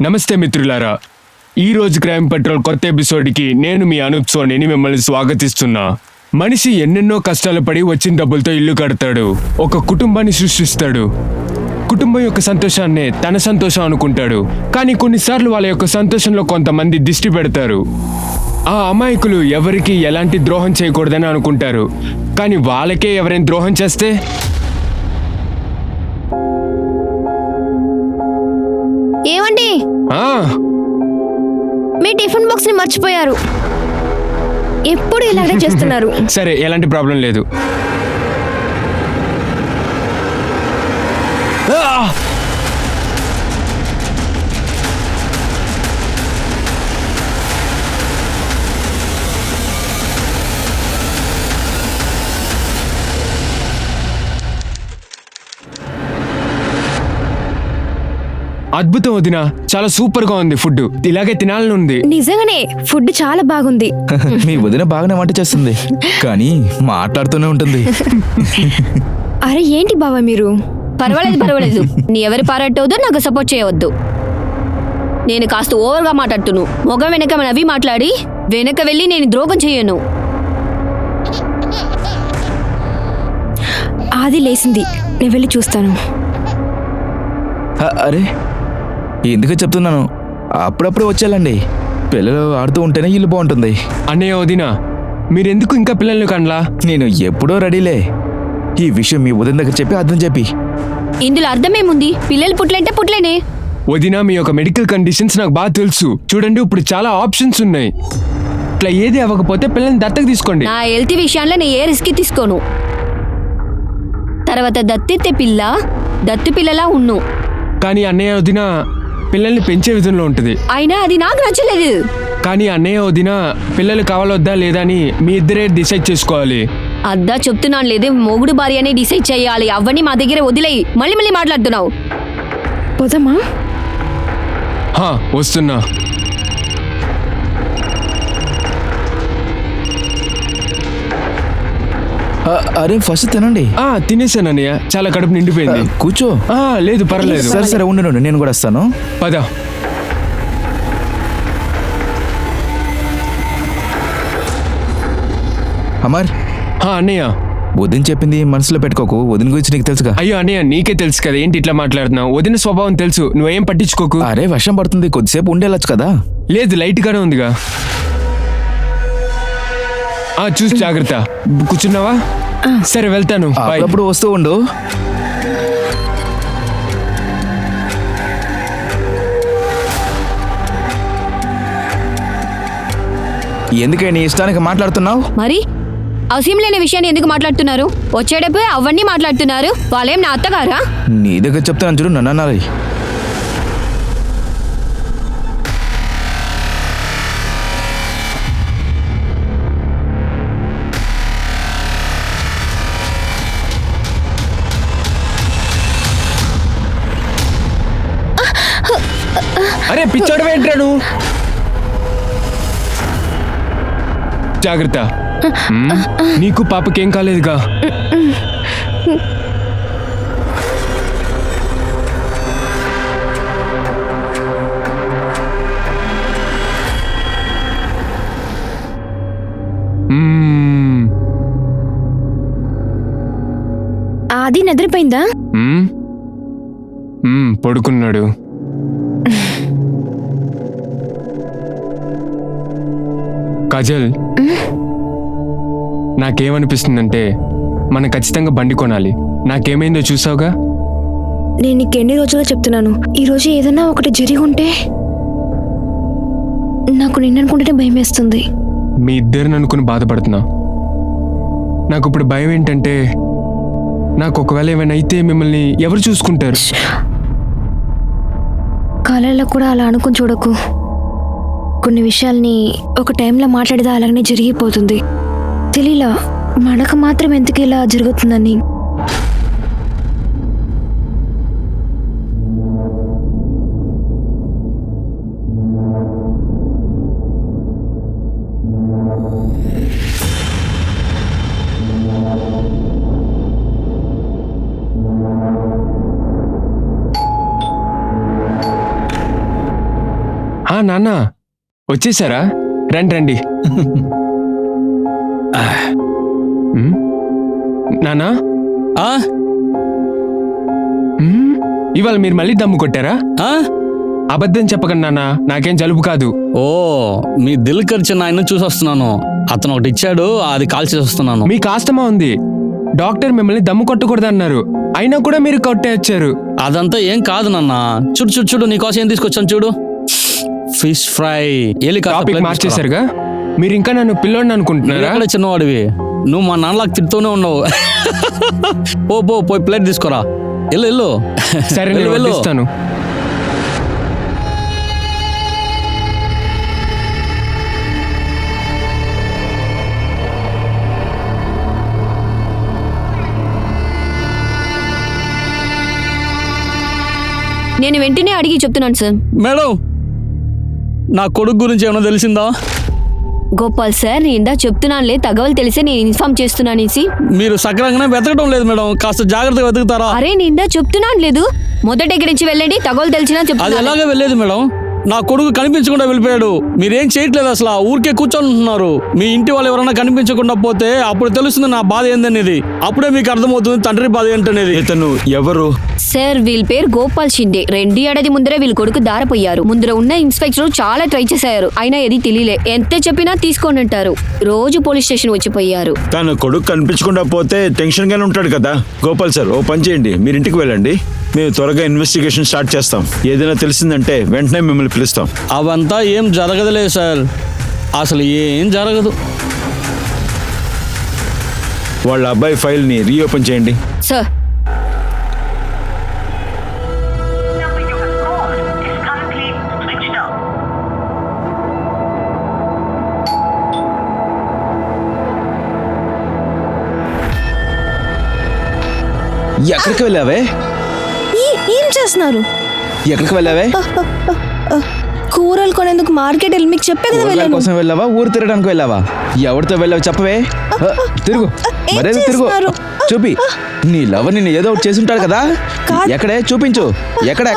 నమస్తే మిత్రులారా, ఈరోజు క్రైమ్ పెట్రోల్ కొత్త ఎపిసోడ్కి నేను మీ అనూప్ సోనిని మిమ్మల్ని స్వాగతిస్తున్నా. మనిషి ఎన్నెన్నో కష్టాలు పడి వచ్చిన డబ్బులతో ఇల్లు కడతాడు, ఒక కుటుంబాన్ని సృష్టిస్తాడు. కుటుంబం యొక్క సంతోషాన్నే తన సంతోషం అనుకుంటాడు. కానీ కొన్నిసార్లు వాళ్ళ యొక్క సంతోషంలో కొంతమంది దిష్టి పెడతారు. ఆ అమాయకులు ఎవరికి ఎలాంటి ద్రోహం చేయకూడదని అనుకుంటారు. కానీ వాళ్ళకే ఎవరైనా ద్రోహం చేస్తే ఏమండి, మీ టిఫిన్ బాక్స్ ని మర్చిపోయారు. ఎప్పుడు ఇలాగే చేస్తున్నారు. సరే, ఎలాంటి ప్రాబ్లం లేదు. అద్భుతం వదినా, చాలా సూపర్ గా ఉంది ఫుడ్. ఇలాగే తినాలని ఉంది. నిజంగానే ఫుడ్ చాలా బాగుంది. మీ వదిన బాగానే వంట చేస్తుంది, కానీ మాట్లాడుతూనే ఉంటుంది. అరే ఏంటి బావా మీరు? పర్వాలేదు. నీ ఎవరి పారాటవద్దు, నాకు సపోర్ట్ చేయవద్దు. నేను కాస్త ఓవర్గా మాట్లాడుతును. మొగ వెనక నవ్వి మాట్లాడి వెనక వెళ్ళి నేను ద్రోహం చేయను. ఆది లేసింది, నేను వెళ్ళి చూస్తాను. అరే ఎందుకు చెప్తున్నాను, అప్పుడప్పుడు వచ్చేయాలండి. పిల్లలు ఆడుతూ ఉంటేనే ఇల్లు బాగుంటుంది. అన్నయ్య వదినా, మీరెందుకు ఇంకా పిల్లల్ని కనలా? నేను ఎప్పుడో రెడీలే. ఈ విషయం మీ వదిన దగ్గర చెప్పి అర్థం చెప్పి. ఇందులో అర్థమేముంది? పిల్లలు పుట్లంటే పుట్లేనే. వదినా, మీ యొక్క మెడికల్ కండిషన్స్ నాకు బాగా తెలుసు. చూడండి, ఇప్పుడు చాలా ఆప్షన్స్ ఉన్నాయి. ఇట్లా ఏది అవ్వకపోతే పిల్లల్ని దత్తకు తీసుకోండి. నా హెల్త్ విషయాల్లో నేను ఏ రిస్క్ తీసుకోను. తర్వాత దత్తెత్తే పిల్ల దత్తు పిల్లలా ఉన్ను. కానీ అన్నయ్య వదినా, పిల్లల్ని పెంచే విధంలో ఉంటుంది. అయినా అది నాకు నచ్చలేదు. కానీ అన్నయ్య వదినా, పిల్లలు కావాలొద్దా లేదా అని మీ ఇద్దరే డిసైడ్ చేసుకోవాలి. అద్దా చెప్తున్నాను లేదు, మొగుడు భార్య అని డిసైడ్ చేయాలి. అవన్నీ మా దగ్గర వదిలేయి. మళ్ళీ మాట్లాడుతున్నావు. పోదామా? వస్తున్నా. అరే ఫస్ట్ తినండి. తినేసాను అన్నయ్య, చాలా కడుపు నిండిపోయింది. కూర్చో. లేదు పర్లేదు. సరే ఉండు, నేను కూడా వస్తాను. పద. అమర్. అన్నయ్య, వదిన చెప్పింది మనసులో పెట్టుకోకు. వదిన గురించి నీకు తెలుసుగా. అయ్యో అన్నయ్య, నీకే తెలుసు కదా, ఏంటి ఇట్లా మాట్లాడుతున్నావు? వదిన స్వభావం తెలుసు, నువ్వేం పట్టించుకోకు. అరే వర్షం పడుతుంది, కొద్దిసేపు ఉండేలొచ్చు కదా. లేదు, లైట్ గానే ఉందిగా. చూసి జాగ్రత్త. కూర్చున్నావా? సరే వెళ్తాను. అప్పుడు వస్తూ ఉండు. ఎందుకే నీ ఇష్టానికి మాట్లాడుతున్నావు? మరి అవసరం లేని విషయాన్ని ఎందుకు మాట్లాడుతున్నారు? వచ్చేటప్పుడు అవన్నీ మాట్లాడుతున్నారు. వాళ్ళేం నా అత్తగారా? నీ దగ్గర చెప్తాను చూడు, నన్ను అనాలి. అరే పిచ్చోడు ఏంట్రాను? జాగ్రత్త. నీకు పాపకేం కాలేదుగా? ఆది నిద్రపోయిందా? పడుకున్నాడు. కాజల్, నాకేమనిపిస్తుందంటే మనం ఖచ్చితంగా బండి కొనాలి. నాకేమైందో చూసావుగా. నేను నీకు ఎన్ని రోజుల్లో చెప్తున్నాను, ఈరోజు ఏదైనా ఒకటి జరిగి ఉంటే. నాకు నిన్ననుకుంటేనే భయం వేస్తుంది. మీ ఇద్దరిని అనుకుని బాధపడుతున్నా. నాకు ఇప్పుడు భయం ఏంటంటే, నాకు ఒకవేళ ఏమైనా అయితే మిమ్మల్ని ఎవరు చూసుకుంటారు? కళల్లో కూడా అలా అనుకుని చూడకు. కొన్ని విషయాల్ని ఒక టైంలో మాట్లాడితే అలాగనే జరిగిపోతుంది. తెలియలా మనకు మాత్రం ఎందుకు ఇలా జరుగుతుందని. నాన్న వచ్చేసారా? రండి రండి. ఉమ్, నాన్నా ఆ? ఉమ్, ఇవాళ మీరు మళ్ళీ దమ్ము కొట్టారా? ఆ? అబద్ధం చెప్పకండి నాన్న, నాకేం జలుబు కాదు. ఓ, మీ దిల్ ఖర్చు ఆయన చూసి వస్తున్నాను. అతను ఒకటి ఇచ్చాడు, అది కాల్ చేసి వస్తున్నాను. మీకు ఆస్తమా ఉంది. డాక్టర్ మిమ్మల్ని దమ్ము కొట్టకూడదు అన్నారు, అయినా కూడా మీరు కొట్టేచ్చారు. అదంతా ఏం కాదు నాన్న. చూడు చూడు చూడు, నీకోసం ఏం తీసుకొచ్చాను చూడు. Fish fry. టాపిక్ మార్చేశారుగా. మీరు ఇంకా నన్ను పిల్లోడిని అనుకుంటున్నారా? ఎక్కడ చిన్నవాడివి నువ్వు, మా నాన్నలాగా తిడుతూనే ఉన్నావు. పోయి ప్లేట్ తీసుకోరా. వెళ్ళు. సరే నేను వడ్డిస్తాను. నేను వెంటనే అడిగి చెప్తున్నాను సార్. మేడం, నా కొడుకు గురించి ఏమైనా తెలిసిందా? గోపాల్ సార్, నేను ఇందా చెప్తున్నానులే, తగవలు తెలిసే నేను ఇన్ఫార్మ్ చేస్తున్నానేసి. మీరు సక్రమంగానే వెతకడం లేదు మేడం, కాస్త జాగ్రత్తగా వెతుకుతారా? అరే నేను ఇందా చెప్తున్నాను లేదు, మొదట ఇక్కడి నుంచి వెళ్ళండి, తగవలు తెలిసినా అది చెప్తున్నాను. ఎలాగే వెళ్ళేది మేడం? నా కొడుకు కనిపించకుండా వెళ్ళిపోయాడు. మీరేం చేయట్లేదు అసలు, ఊరికే కూర్చొని ఉంటున్నారు. మీ ఇంటి వాళ్ళు ఎవరైనా కనిపించకుండా పోతే అప్పుడు తెలుస్తుంది నా బాధ ఏందనేది. అప్పుడే మీకు అర్థమవుతుంది తండ్రి బాధ ఏంటనేది. ఇతను ఎవరు? సార్ వీళ్ళ పేరు గోపాల్ షిండే. 2 ఏడాది ముందరే వీళ్ళ కొడుకు దారిపోయారు. ముందర ఉన్న ఇన్స్పెక్టర్ చాలా ట్రై చేశారు, అయినా ఏది తెలియలే. ఎంత చెప్పినా తీసుకోండి అంటారు. రోజు పోలీస్ స్టేషన్ వచ్చిపోయారు. తన కొడుకు కనిపించకుండా పోతే టెన్షన్ గానే ఉంటాడు కదా. గోపాల్ సార్, ఓ పని చేయండి, మీరు ఇంటికి వెళ్ళండి, మేము త్వరగా ఇన్వెస్టిగేషన్ స్టార్ట్ చేస్తాం. ఏదైనా తెలిసిందంటే వెంటనే మిమ్మల్ని పిలుస్తాం. అవంతా ఏం జరగదులే సార్, అసలు ఏం జరగదు. వాళ్ళ అబ్బాయి ఫైల్ ని రీఓపెన్ చేయండి. Sir number you have called is currently switched off. ఎక్కడికి వెళ్ళావే? ఏం చేస్తున్నారు? ఎక్కడికి వెళ్ళావే? కూరలు కొనేందుకు మార్కెట్ వెళ్ళి మీకు చెప్పే కదా కూరగాయల వెళ్ళాను. కోసం వెళ్ళావా, ఊరు తిరగడానికి వెళ్ళావా? ఎవరితో వెళ్ళావు చెప్పవే? తిరుగు, ఏం మరేదో తిరుగు, చేస్తున్నారు? చూపి. నీ లవర్ నిన్ను ఏదో ఒకటి చేసి ఉంటాడు కదా. కాదు. ఎక్కడే చూపించు. ఎక్కడ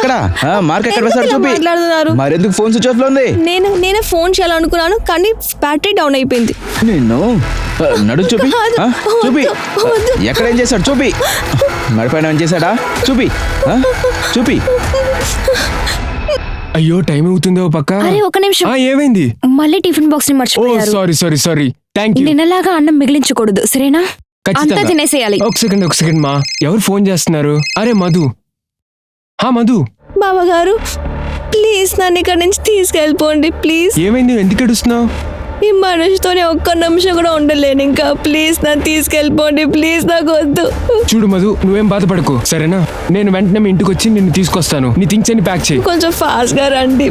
మార్క్ ఎక్కడ వేసాడు ఎందుకు చూపి. ఇలా మాట్లాడుతున్నారు? మరెందుకు ఫోన్ స్విచ్ ఆఫ్ లో ఉంది? నేనే ఫోన్ చేయాలనుకున్నాను కానీ బ్యాటరీ డౌన్ అయిపోయింది. నిన్ను నడు చూపి. కాదు. చూపి. వద్దు. ఎక్కడ ఏం చేశాడు చూపి. మడిపైన ఏం చేశాడా చూపి. చూపి. అయ్యో టైం అవుతుందో పక్క. అరే ఒక నిమిషం, ఏమైంది? మళ్ళీ టిఫిన్ బాక్స్ ని ఓ మర్చిపోయారు. సారీ. Thank you. నిన్నలాగా అన్నం మిగిలించకూడదు, సరేనా? అంతా తినేసేయాలి. ఒక సెకండ్ మా, ఎవరు ఫోన్ చేస్తున్నారు? అరే మధు. మధు, బావగారు ప్లీజ్ నన్ను ఇక్కడ నుంచి తీసుకెళ్ళిపోండి ప్లీజ్. ఏమైంది? ఎందుకు ఏడుస్తున్నావు? ఈ మనిషితోనే ఒక్క నిమిషం కూడా ఉండలేను ఇంకా. ప్లీజ్ నన్ను తీసుకెళ్ళిపోండి ప్లీజ్, నాకు వద్దు. చూడు మధు, నువ్వేం బాధపడకు సరేనా? నేను వెంటనే మీ ఇంటికి వచ్చి నిన్ను తీసుకొస్తాను. నీ థింగ్స్ అన్ని ప్యాక్ చేయి. కొంచెం ఫాస్ట్ గా రండి.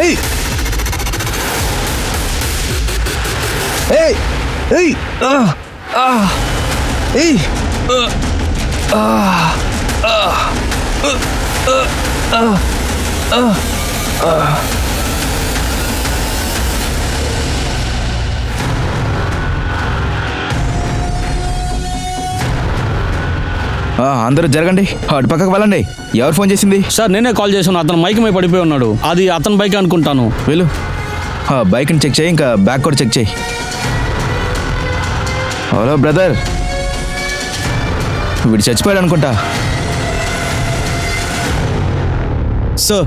ఏయ్ ఏయ్ ఏయ్ ఏయ్ అందరూ జరగండి, అటు పక్కకు వెళ్ళండి. ఎవరు ఫోన్ చేసింది? సార్ నేనే కాల్ చేశాను, అతను మైక్ మీద పడిపోయి ఉన్నాడు. అది అతని బైక్ అనుకుంటాను. వెళ్ళు, బైక్ని చెక్ చేయి, ఇంకా బ్యాగ్ కూడా చెక్ చేయి. హలో బ్రదర్, వీడు చచ్చిపోయాడు అనుకుంటా. సో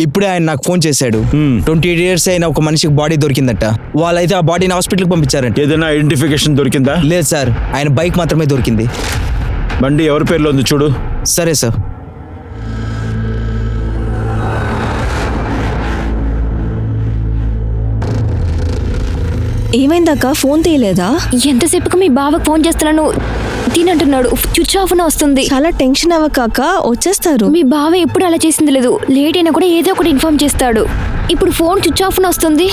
ఇప్పుడే ఆయన నాకు ఫోన్ చేశాడు. 28 years అయిన ఒక మనిషికి బాడీ దొరికిందట. వాళ్ళైతే ఆ బాడీని హాస్పిటల్కి పంపించారంట. ఏదైనా ఐడెంటిఫికేషన్ దొరికిందా? లేదు సార్, ఆయన బైక్ మాత్రమే దొరికింది. బండి ఎవరి పేర్లో ఉంది చూడు. సరే సార్. ఏమైందక్క ఫోన్ తీయలేదా? ఎంతసేపుగా మీ బావకు ఫోన్ చేస్తున్నాను తినంటున్నాడు, స్విచ్ ఆఫ్ అని వస్తుంది. చాలా టెన్షన్ అవ్వకాక, వచ్చేస్తారు. మీ బావ ఎప్పుడు అలా చేసింది లేదు, లేట్ అయినా కూడా ఏదో ఒకటి ఇన్ఫార్మ్ చేస్తాడు. ఇప్పుడు ఫోన్ స్విచ్ ఆఫ్ అని వస్తుంది.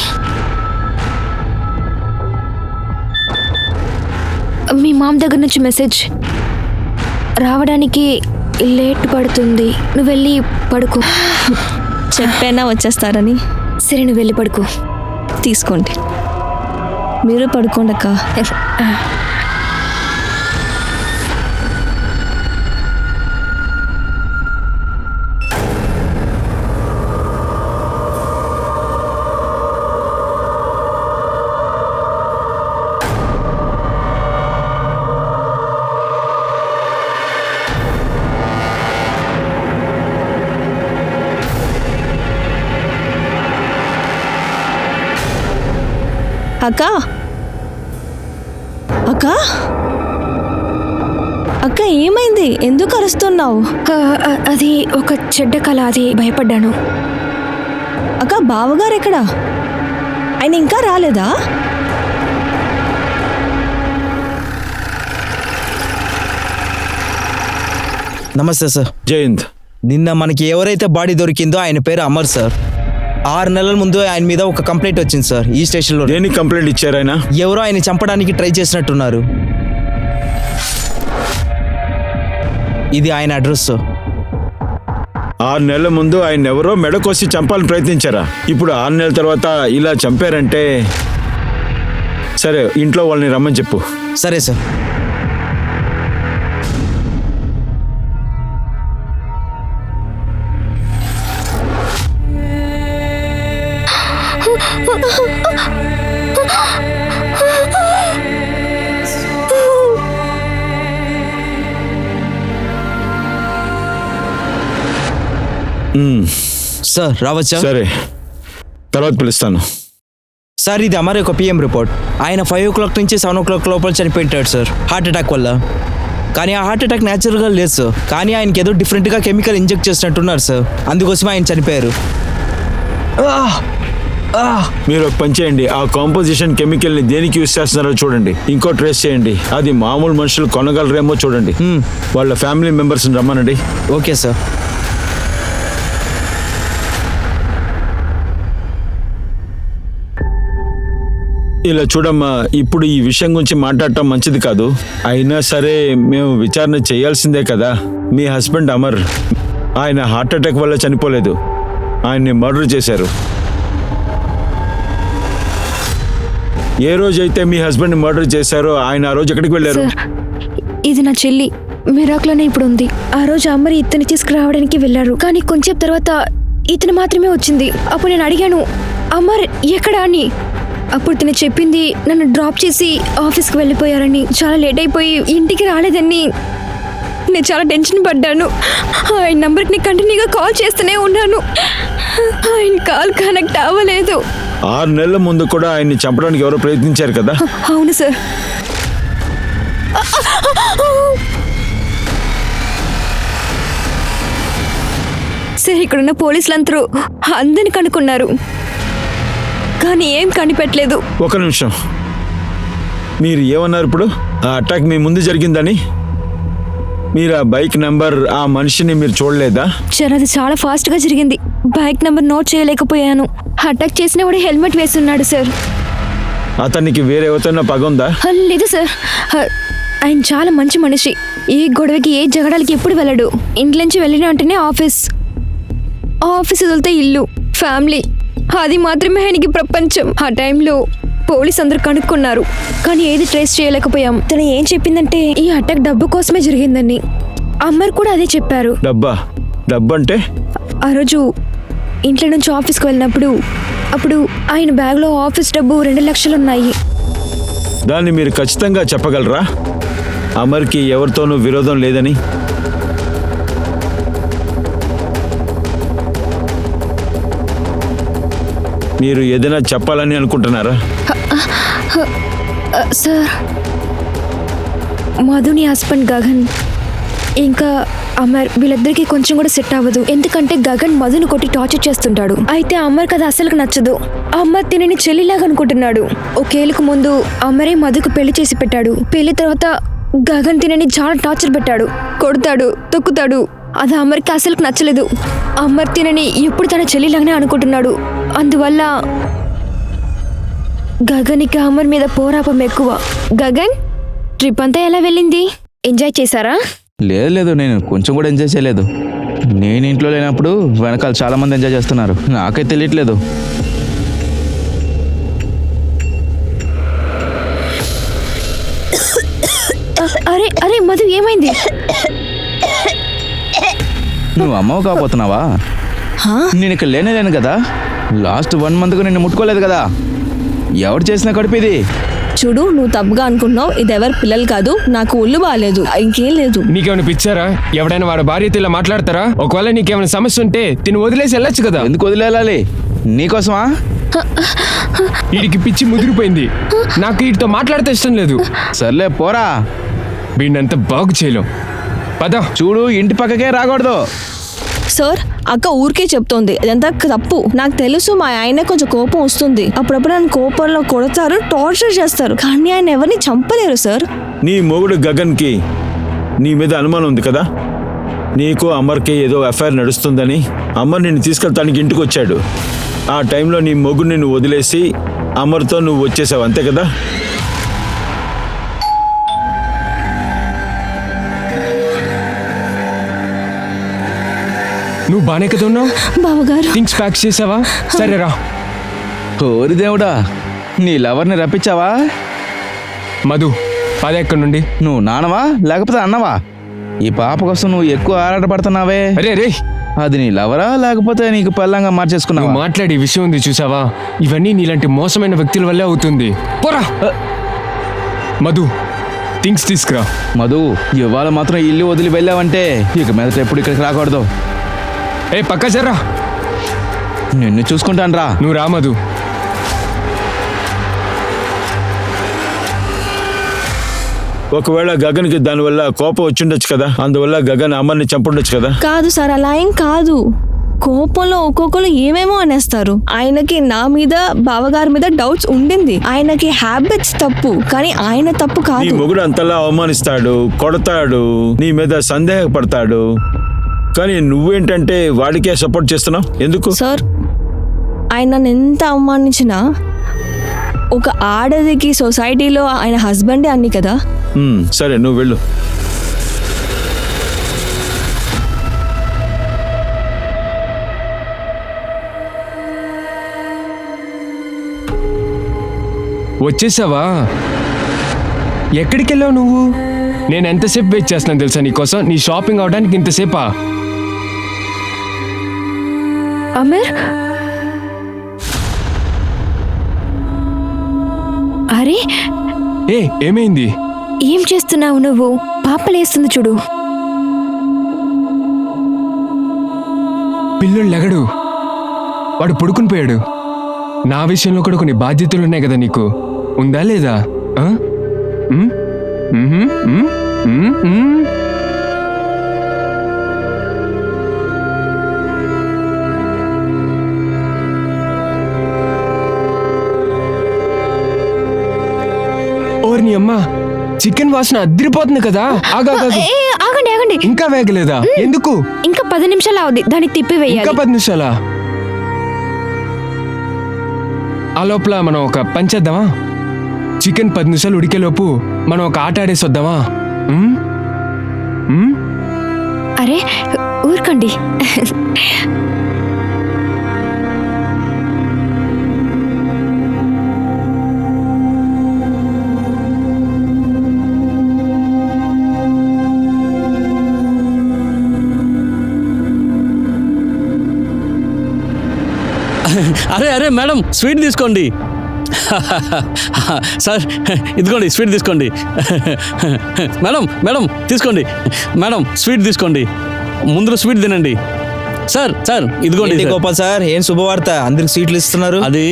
మీ మామ దగ్గర నుంచి మెసేజ్ రావడానికి లేట్ పడుతుంది, నువ్వు వెళ్ళి పడుకో. చెప్పైనా వచ్చేస్తారని. సరే నువ్వు వెళ్ళి పడుకో. తీసుకోండి, మీరు పడుకోండి అక్క. అక్క అక్క అక్క ఏమైంది? ఎందుకు అరుస్తున్నావు? అది ఒక చెడ్డ కళ, అది భయపడ్డాను. అక్క బావగారు ఎక్కడా? ఆయన ఇంకా రాలేదా? నమస్తే సార్. జయంత్, నిన్న మనకి ఎవరైతే బాడీ దొరికిందో ఆయన పేరు అమర్ సార్. 6 నెలల ముందు ఆయన మీద ఒక కంప్లైంట్ వచ్చింది సార్ ఈ స్టేషన్లో. దేనికి కంప్లైంట్ ఇచ్చారు ఆయన? ఎవరో ఆయన చంపడానికి ట్రై చేసినట్టున్నారు. ఇది ఆయన అడ్రస్ సార్. 6 నెలల ముందు ఆయన ఎవరో మెడ కోసి చంపాలని ప్రయత్నించారా? ఇప్పుడు 6 నెలల తర్వాత ఇలా చంపారంటే సరే, ఇంట్లో వాళ్ళని రమ్మని చెప్పు. సరే సార్. సార్ రావచ్చా? సరే, తర్వాత పిలుస్తాను. సార్ ఇది అమర్ ఒక పిఎం రిపోర్ట్. ఆయన 5 o'clock నుంచి 7 o'clock లోపల చనిపోయింటాడు సార్, హార్ట్ అటాక్ వల్ల. కానీ ఆ హార్ట్ అటాక్ న్యాచురల్గా లేదు సార్, కానీ ఆయనకి ఏదో డిఫరెంట్గా కెమికల్ ఇంజెక్ట్ చేసినట్టున్నారు సార్, అందుకోసం ఆయన చనిపోయారు. మీరు ఒక పని చేయండి, ఆ కాంపోజిషన్ కెమికల్ ని దేనికి యూస్ చేస్తున్నారో చూడండి, ఇంకో ట్రేస్ చేయండి. అది మామూలు మనుషులు కొనగలరేమో చూడండి. వాళ్ళ ఫ్యామిలీ మెంబర్స్ రమ్మనండి. Okay sir. ఇలా చూడమ్మా, ఇప్పుడు ఈ విషయం గురించి మాట్లాడటం మంచిది కాదు. అయినా సరే మేము విచారణ చేయాల్సిందే కదా. మీ హస్బెండ్ అమర్, ఆయన హార్ట్ అటాక్ వల్ల చనిపోలేదు, ఆయన్ని మర్డర్ చేశారు. ఏ రోజైతే మీ హస్బెండ్ మర్డర్ చేశారో ఆయన ఆ రోజు ఎక్కడికి వెళ్ళారు? సార్ ఇది నా చెల్లి మిరాక్లోనే ఇప్పుడు ఉంది. ఆ రోజు అమ్మరి ఇతన్ని తీసుకురావడానికి వెళ్ళారు, కానీ కొంచెం తర్వాత ఇతను మాత్రమే వచ్చింది. అప్పుడు నేను అడిగాను అమర్ ఎక్కడా అని. అప్పుడు తను చెప్పింది నన్ను డ్రాప్ చేసి ఆఫీస్కి వెళ్ళిపోయారని, చాలా లేట్ అయిపోయి ఇంటికి రాలేదని. నేను చాలా టెన్షన్ పడ్డాను. ఆయన నంబర్కి కంటిన్యూగా కాల్ చేస్తూనే ఉన్నాను, ఆయన కాల్ కనెక్ట్ అవ్వలేదు. 6 నెలల ముందు కూడా ఆయన్ని చంపడానికి ఎవరో ప్రయత్నించారు కదా? అవును సార్. సార్ ఇక్కడున్న పోలీసులందరూ అందరిని కనుక్కున్నారు, కానీ ఏం కనిపెట్టలేదు. ఒక నిమిషం, మీరు ఏమన్నారు ఇప్పుడు? ఆ అటాక్ మీ ముందు జరిగిందని? మీరు ఆ బైక్ నంబర్, ఆ మనిషిని మీరు చూడలేదా? సార్ అది చాలా ఫాస్ట్గా జరిగింది, బైక్ నెంబర్ నోట్ చేయలేకపోయాను. అటాక్ చేసిన వాడు హెల్మెట్ వేస్తున్నాడు సార్. అతనికి వేరే ఎవరితోనో పగ ఉందా? లేదు సార్, ఆయన చాలా మంచి మనిషి. ఏ గొడవకి ఏ జగడాలకి ఎప్పుడు వెళ్ళడు. ఇంట్లోంచి వెళ్ళిన వెంటనే ఆఫీస్ వదిలితే ఇల్లు, ఫ్యామిలీ, అది మాత్రమే ఆయనకి ప్రపంచం. ఆ టైంలో పోలీస్ అందరూ కనుక్కున్నారు, కానీ ఏది ట్రేస్ చేయలేకపోయాం. తను ఏం చెప్పిందంటే ఈ అటాక్ డబ్బు కోసమే జరిగిందని. అమ్మర్ కూడా అదే చెప్పారు. డబ్బంటే? ఆ రోజు ఇంట్లో నుంచి ఆఫీస్కి వెళ్ళినప్పుడు అప్పుడు ఆయన బ్యాగ్లో ఆఫీస్ డబ్బు 2 లక్షలు ఉన్నాయి. దాన్ని మీరు ఖచ్చితంగా చెప్పగలరా అమర్కి ఎవరితోనూ విరోధం లేదని? మీరు ఏదైనా చెప్పాలని అనుకుంటున్నారా? సార్ మధుని హస్బెండ్ గగన్ ఇంకా అమర్ వీళ్ళిద్దరికి కొంచెం కూడా సెట్ అవ్వదు. ఎందుకంటే గగన్ మధును కొట్టి టార్చర్ చేస్తుంటాడు. అయితే అమర్ కదా అసలుకు నచ్చదు. అమర్ తినని చెల్లిలాగా అనుకుంటున్నాడు. ఒకేళ్ళకు ముందు అమరే మధుకు పెళ్లి చేసి పెట్టాడు. పెళ్లి తర్వాత గగన్ తినని చాలా టార్చర్ పెట్టాడు. కొడతాడు, తొక్కుతాడు. అది అమర్కి అసలుకు నచ్చలేదు. అమర్ తినని ఎప్పుడు తన చెల్లిలాగానే అనుకుంటున్నాడు. అందువల్ల గగన్కి అమర్ మీద పోరాపం ఎక్కువ. గగన్, ట్రిప్ అంతా ఎలా వెళ్ళింది? ఎంజాయ్ చేశారా? లేదు, నేను కొంచెం కూడా ఎంజాయ్ చేయలేదు. నేను ఇంట్లో లేనప్పుడు వెనకాల చాలా మంది ఎంజాయ్ చేస్తున్నారు, నాకైతే తెలియట్లేదు. అరే అరే మధు, ఏమైంది? నువ్వు అమ్మవు కాకపోతున్నావా? నేను ఇక్కడ లేను కదా. లాస్ట్ 1 monthగా నిన్ను ముట్టుకోలేదు కదా. ఎవరు చేసిన కడుపు ఇది? చూడు, నువ్వు తప్పుగా అనుకున్నావు. ఇది ఎవరి పిల్లలు కాదు. నాకు ఒళ్ళు బాగాలేదు, ఇంకేం లేదు. నీకేమైనా పిచ్చారా? ఎవడైనా వాడి భార్యతో ఇలా మాట్లాడతారా? ఒకవేళ నీకేమైనా సమస్య ఉంటే తిని వదిలేసి వెళ్ళొచ్చు కదా. ఎందుకు వదిలేయాలి? నీకోసమా? వీడికి పిచ్చి ముదిరిపోయింది. నాకు వీటితో మాట్లాడితే ఇష్టం లేదు. సర్లే పోరా. వీడినంతా బాగు చేయలేం. పద. చూడు, ఇంటి పక్కకే రాకూడదు. సార్, అక్క ఊరికే చెప్తోంది. అదంతా తప్పు. నాకు తెలుసు, మా ఆయన కొంచెం కోపం వస్తుంది. అప్పుడప్పుడు నన్ను కోపంలో కొడతారు, టార్చర్ చేస్తారు. కానీ ఆయన ఎవరిని చంపలేరు సార్. నీ మొగుడు గగన్కి నీ మీద అనుమానం ఉంది కదా. నీకు అమర్కి ఏదో అఫైర్ నడుస్తుందని అమర్ నిన్ను తీసుకెళ్తానికి ఇంటికి వచ్చాడు. ఆ టైంలో నీ మొగుడిని నువ్వు వదిలేసి అమర్తో నువ్వు వచ్చేసావు, అంతే కదా. నువ్వు బానే కదా ఉన్నావు? బావగారు, థింగ్స్ ప్యాక్ చేసావా? సరేరా. ఓరి దేవుడా, నీ లవర్ని రప్పించావా? మధు, పద ఎక్కడి నుండి. నువ్వు నానవా లేకపోతే అన్నవా? ఈ పాప కోసం నువ్వు ఎక్కువ ఆరాటపడుతున్నావే. అరే రే, అది నీ లవరా లేకపోతే నీకు పెళ్ళంగా మార్చేసుకున్నావా? నువ్వు మాట్లాడే విషయం ఉంది చూసావా? ఇవన్నీ నీలాంటి మోసమైన వ్యక్తుల వల్లే అవుతుంది. పోరా. మధు, థింగ్స్ తీసుకురా. మధు, ఇవాళ మాత్రం ఇల్లు వదిలి వెళ్ళావంటే ఇక మీదట ఎప్పుడు ఇక్కడికి రాకూడదు. ఏ పక్క జర్రా. నిన్ను చూసుకుంటాను రా. నువ్వు రా మధు. ఒకవేళ గగన్కి దానివల్ల కోపం వచ్చిండొచ్చు కదా. అందువల్ల గగన్ అమర్ని చంపుండొచ్చు కదా. కాదు సార్, అలా ఏం కాదు. కోపంలో ఒక్కొక్కరు ఏమేమో అనేస్తారు. ఆయనకి నా మీద, బావగారి మీద డౌట్స్ ఉండింది. ఆయనకి హ్యాబిట్స్ తప్పు, కానీ ఆయన తప్పు నీ కాదు. మొగుడు అంతలా అవమానిస్తాడు, కొడతాడు, నీ మీద సందేహపడతాడు. కానీ నువ్వేంటంటే వాడికే సపోర్ట్ చేస్తున్నావు, ఎందుకు? సార్, ఆయన నన్ను ఎంత అవమానించినా ఒక ఆడదికి సొసైటీలో ఆయన హస్బెండే అన్ని కదా. సరే, నువ్వు వెళ్ళు. వచ్చేసావా? ఎక్కడికి వెళ్ళావు నువ్వు? నేను ఎంతసేపు వెయిట్ చేస్తున్నాను తెలుసా నీకోసం? నీ షాపింగ్ అవడానికి ఇంతసేపా? అమర్, అరే ఏ ఏమైంది? ఏం చేస్తున్నావు నువ్వు? పాపలేస్తుంది చూడు. పిల్లోడు లెగడు, వాడు పడుకుని పోయాడు. నా విషయంలో కూడా కొన్ని బాధ్యతలు ఉన్నాయి కదా నీకు, ఉందా లేదా? ఆ? ఉమ్? ఉమ్మ్? ఉమ్? ఉమ్? ఉమ్? ఓర్ని అమ్మా, చికెన్ వాసన అదిరిపోతుంది కదా. ఆగండి ఆగండి. ఇంకా వేగలేదా? ఎందుకు? ఇంకా 10 నిమిషాలు అవుద్ది, దాన్ని తిప్పి ఇంకా వేయాలి. 10 నిమిషాలా? ఆ లోపల మనం ఒక పని చేద్దామా? చికెన్ 10 నిమిషాలు ఉడికేలోపు మనం ఒక ఆట ఆడేసి వద్దామా? ఉమ్? ఉమ్? అరే ఊరుకోండి. అరే అరే మేడం, స్వీట్ తీసుకోండి. సార్, ఇదిగోండి స్వీట్ తీసుకోండి. మేడం మేడం తీసుకోండి. మేడం స్వీట్ తీసుకోండి, ముందు స్వీట్ తినండి. సార్ సార్ ఇదిగోండి. ఏంటి గోపాల్ సార్, ఏం శుభవార్త? అందరికి సీట్లు ఇస్తున్నారు. అది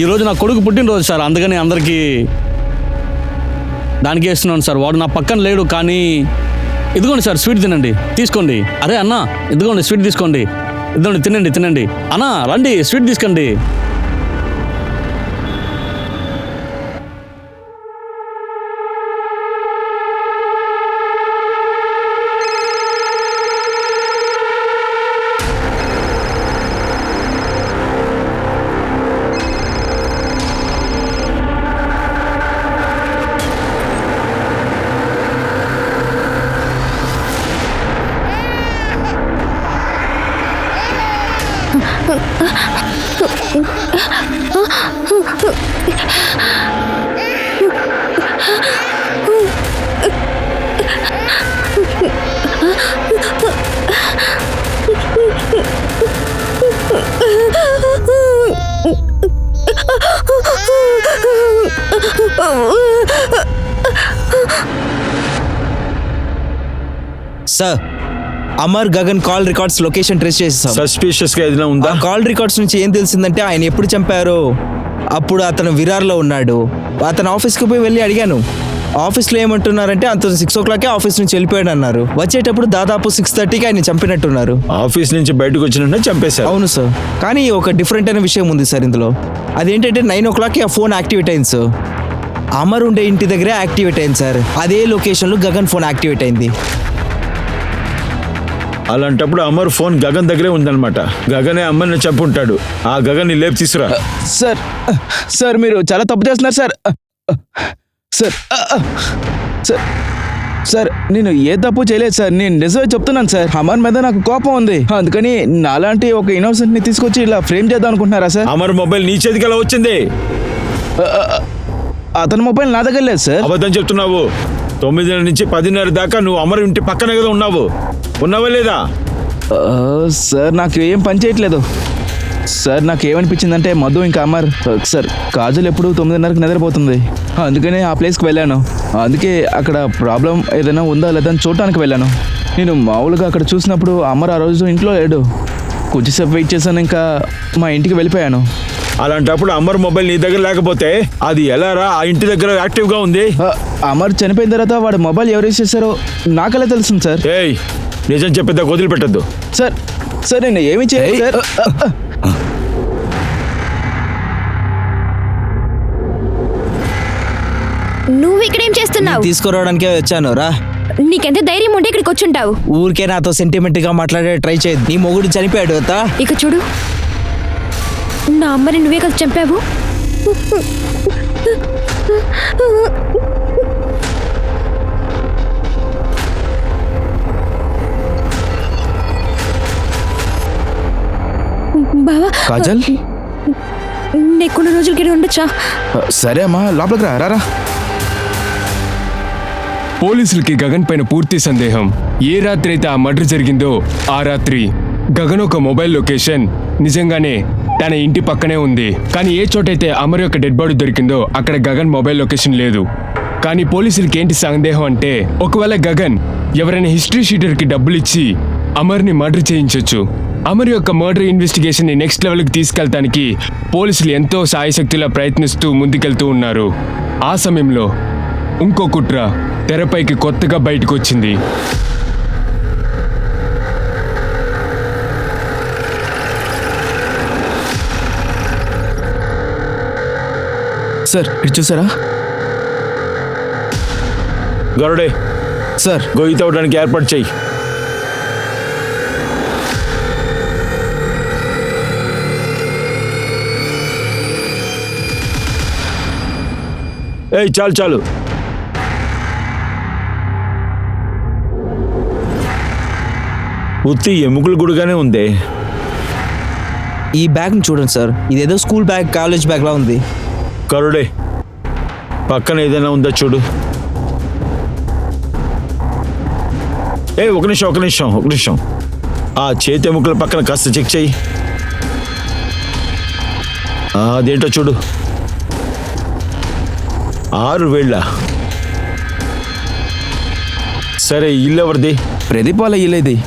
ఈరోజు నా కొడుకు పుట్టినరోజు సార్, అందుకని అందరికీ దానికి ఇస్తున్నాను సార్. వాడు నా పక్కన లేడు, కానీ ఇదిగోండి సార్ స్వీట్ తినండి, తీసుకోండి. అరే అన్న, ఇదిగోండి స్వీట్ తీసుకోండి. ఇదిగోండి తినండి తినండి. అన్న రండి స్వీట్ తీసుకోండి. Sir, Amar Gagan call records location trace చేసేసాం. సస్పీషియస్ గా ఏదైనా ఉందా? ఆ కాల్ రికార్డ్స్ నుంచి ఏం తెలిసిందంటే ఆయన ఎప్పుడు చంపారో అప్పుడు అతను విరార్లో ఉన్నాడు. అతను ఆఫీస్కి పోయి వెళ్ళి అడిగాను. ఆఫీస్లో ఏమంటున్నారంటే అతను 6 o'clock ఆఫీస్ నుంచి వెళ్ళిపోయాడు అన్నారు. వచ్చేటప్పుడు దాదాపు 6:30కి ఆయన చంపినట్టున్నారు. ఆఫీస్ నుంచి బయటకు వచ్చిన చంపేశారు. అవును సార్, కానీ ఒక డిఫరెంట్ అయిన విషయం ఉంది సార్ ఇందులో. అదేంటంటే 9 o'clock ఆ ఫోన్ యాక్టివేట్ అయింది సార్. అమర్ ఉండే ఇంటి దగ్గరే యాక్టివేట్ అయింది సార్. అదే లొకేషన్లో గగన్ ఫోన్ యాక్టివేట్ అయింది. అలాంటప్పుడు అమర్ ఫోన్ గగన్ దగ్గరే ఉందన్నమాట. గగనే అమ్మని చంపుంటాడు. ఆ గగన్ లేపు తీసుకురా. సార్ సార్ మీరు చాలా తప్పు చేస్తున్నారు సార్. సార్ సార్ సార్ నేను ఏ తప్పు చేయలేదు సార్. నేను నిజమే చెప్తున్నాను సార్. అమర్ మీద నాకు కోపం ఉంది, అందుకని నాలాంటి ఒక ఇన్నోసెంట్ ని తీసుకొచ్చి ఇలా ఫ్రేమ్ చేద్దాం అనుకుంటున్నారా సార్? అమర్ మొబైల్ నీ చేతికి ఎలా వచ్చింది? అతని మొబైల్ నా దగ్గర లేదు సార్. అబద్ధం చెప్తున్నావు. 9 నుంచి 10:30 దాకా నువ్వు అమర్ ఇంటి పక్కనే కదా ఉన్నావా లేదా? సార్ నాకు ఏం పని చేయట్లేదు సార్. నాకు ఏమనిపించిందంటే మధు ఇంకా అమర్ సార్ కాజల్ ఎప్పుడు 9:30కి నిద్రపోతుంది, అందుకనే ఆ ప్లేస్కి వెళ్ళాను. అందుకే అక్కడ ప్రాబ్లం ఏదైనా ఉందా లేదా అని చూడటానికి వెళ్ళాను. నేను మామూలుగా అక్కడ చూసినప్పుడు అమర్ ఆ రోజు ఇంట్లో లేడు. కొంచెంసేపు వెయిట్ చేశాను, ఇంకా మా ఇంటికి వెళ్ళిపోయాను. అలాంటప్పుడు అమర్ మొబైల్ నీ దగ్గర లేకపోతే అది ఎలారా ఆ ఇంటి దగ్గర యాక్టివ్గా ఉంది? అమర్ చనిపోయిన తర్వాత వాడి మొబైల్ ఎవరు యూజ్ చేశారో నాకెలా తెలుస్తుంది సార్? ఏయ్, నిజం చెప్పేదా వదిలిపెట్టద్దు. సార్ సార్ నేను ఏమి చేయలేదు సార్. నువ్వు ఇక్కడేం చేస్తున్నావు? తీసుకురావడానికే వచ్చాను రా. నీకెంత ధైర్యం ఉంటే ఇక్కడికి వచ్చుంటావు? ఊరికే నాతో సెంటిమెంట్ గా మాట్లాడే ట్రై చేయదు. నీ మొగుడు చనిపోయాడు అత్తా. ఇక చూడు, నా అమ్మని నువ్వే కదా చంపావు. బావా, కాజల్ నేను కొన్ని రోజులకి ఇక్కడ ఉండొచ్చా? సరే అమ్మా, లోపలికి రారా. పోలీసులకి గగన్ పైన పూర్తి సందేహం. ఏ రాత్రి అయితే ఆ మర్డర్ జరిగిందో ఆ రాత్రి గగన్ ఒక మొబైల్ లొకేషన్ నిజంగానే తన ఇంటి పక్కనే ఉంది. కానీ ఏ చోటైతే అమర్ యొక్క డెడ్ బాడీ దొరికిందో అక్కడ గగన్ మొబైల్ లొకేషన్ లేదు. కానీ పోలీసులకి ఏంటి సందేహం అంటే ఒకవేళ గగన్ ఎవరైనా హిస్టరీ షీటర్కి డబ్బులు ఇచ్చి అమర్ని మర్డర్ చేయించవచ్చు. అమర్ యొక్క మర్డర్ ఇన్వెస్టిగేషన్ ని నెక్స్ట్ లెవెల్కి తీసుకెళ్తానికి పోలీసులు ఎంతో సాయశక్తిలా ప్రయత్నిస్తూ ముందుకెళ్తూ ఉన్నారు. ఆ సమయంలో ఇంకో కుట్ర తెరపైకి కొత్తగా బయటకు వచ్చింది. సార్ ఇటు చూసారా? గరుడే సార్ గొయ్యి తవ్వడానికి ఏర్పాటు చెయ్యి. ఏయ్ చాలు ఉత్తి ఎముకల గుడిగానే ఉంది. ఈ బ్యాగ్ చూడండి సార్, ఇదేదో స్కూల్ బ్యాగ్, కాలేజ్ బ్యాగ్ లా ఉంది. కరుడే పక్కన ఏదైనా ఉందా చూడు. ఒక నిమిషం. ఆ చేతి ఎముకల పక్కన కాస్త చెక్ చెయ్యి. అదేంటో చూడు. 6 వేళ్ళ. సరే, ఇల్లు ఎవరిది? ప్రదీప్ వాళ్ళ ఇల్లు ఇది.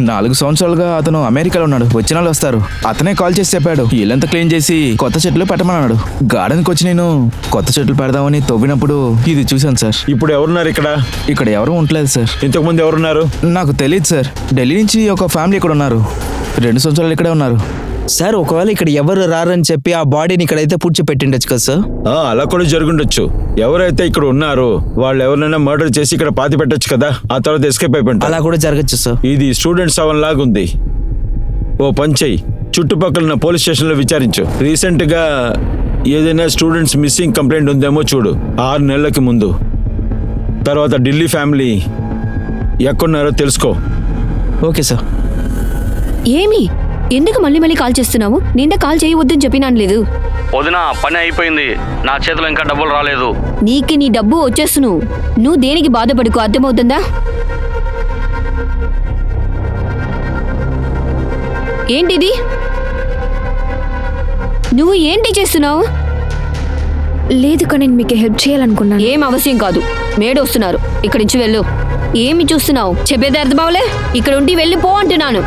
4 సంవత్సరాలుగా అతను అమెరికాలో ఉన్నాడు. వచ్చిన వాళ్ళు వస్తారు. అతనే కాల్ చేసి చెప్పాడు ఇల్లంతా క్లీన్ చేసి కొత్త చెట్లు పెట్టమన్నాడు. గార్డెన్కి వచ్చి నేను కొత్త చెట్లు పెడదామని తవ్వినప్పుడు ఇది చూశాను సార్. ఇప్పుడు ఎవరున్నారు ఇక్కడ? ఇక్కడ ఎవరు ఉండలేదు సార్. ఇంతకుముందు ఎవరున్నారు? నాకు తెలియదు సార్. ఢిల్లీ నుంచి ఒక ఫ్యామిలీ ఇక్కడ ఉన్నారు. 2 సంవత్సరాలు ఇక్కడే ఉన్నారు. సార్ ఒకవేళ ఇక్కడ ఎవరు రారని చెప్పి ఆ బాడీని ఇక్కడైతే పూడ్చి పెట్టిండొచ్చు కదా సార్. అలా కూడా జరుగుండొచ్చు. ఎవరైతే ఇక్కడ ఉన్నారో వాళ్ళు ఎవరైనా మర్డర్ చేసి ఇక్కడ పాతి పెట్టొచ్చు కదా, ఆ తర్వాత ఎస్కేప్ అయిపోయింది. అలా కూడా జరగచ్చు సార్. ఇది స్టూడెంట్ 7 లాగా ఉంది. ఓ పని చెయ్యి, చుట్టుపక్కల ఉన్న పోలీస్ స్టేషన్లో విచారించు. రీసెంట్ గా ఏదైనా స్టూడెంట్స్ మిస్సింగ్ కంప్లైంట్ ఉందేమో చూడు. 6 నెలలకి ముందు. తర్వాత ఢిల్లీ ఫ్యామిలీ ఎక్కడున్నారో తెలుసుకో. Okay sir. ఏమి ఎందుకు మళ్ళీ మళ్ళీ కాల్ చేస్తున్నావు? నిండా కాల్ చేయవద్దని చెప్పినాను లేదు. వదిన పని అయిపోయింది, నా చేతిలో ఇంకా డబ్బులు రాలేదు. నీకు నీ డబ్బు వచ్చేస్తును. నువ్వు దేనికి బాధపడుకో, అర్థమవుతుందా? ఏంటిది? నువ్వు ఏంటి చేస్తున్నావు? లేదు కానీ నేను మీకు హెల్ప్ చేయాలనుకున్నాను. ఏం అవసరం కాదు. మేడు వస్తున్నారు, ఇక్కడి నుంచి వెళ్ళు. ఏమి చూస్తున్నావు? చెప్పేది అర్థమవలే? ఇక్కడ ఉండి వెళ్ళిపో అంటున్నాను.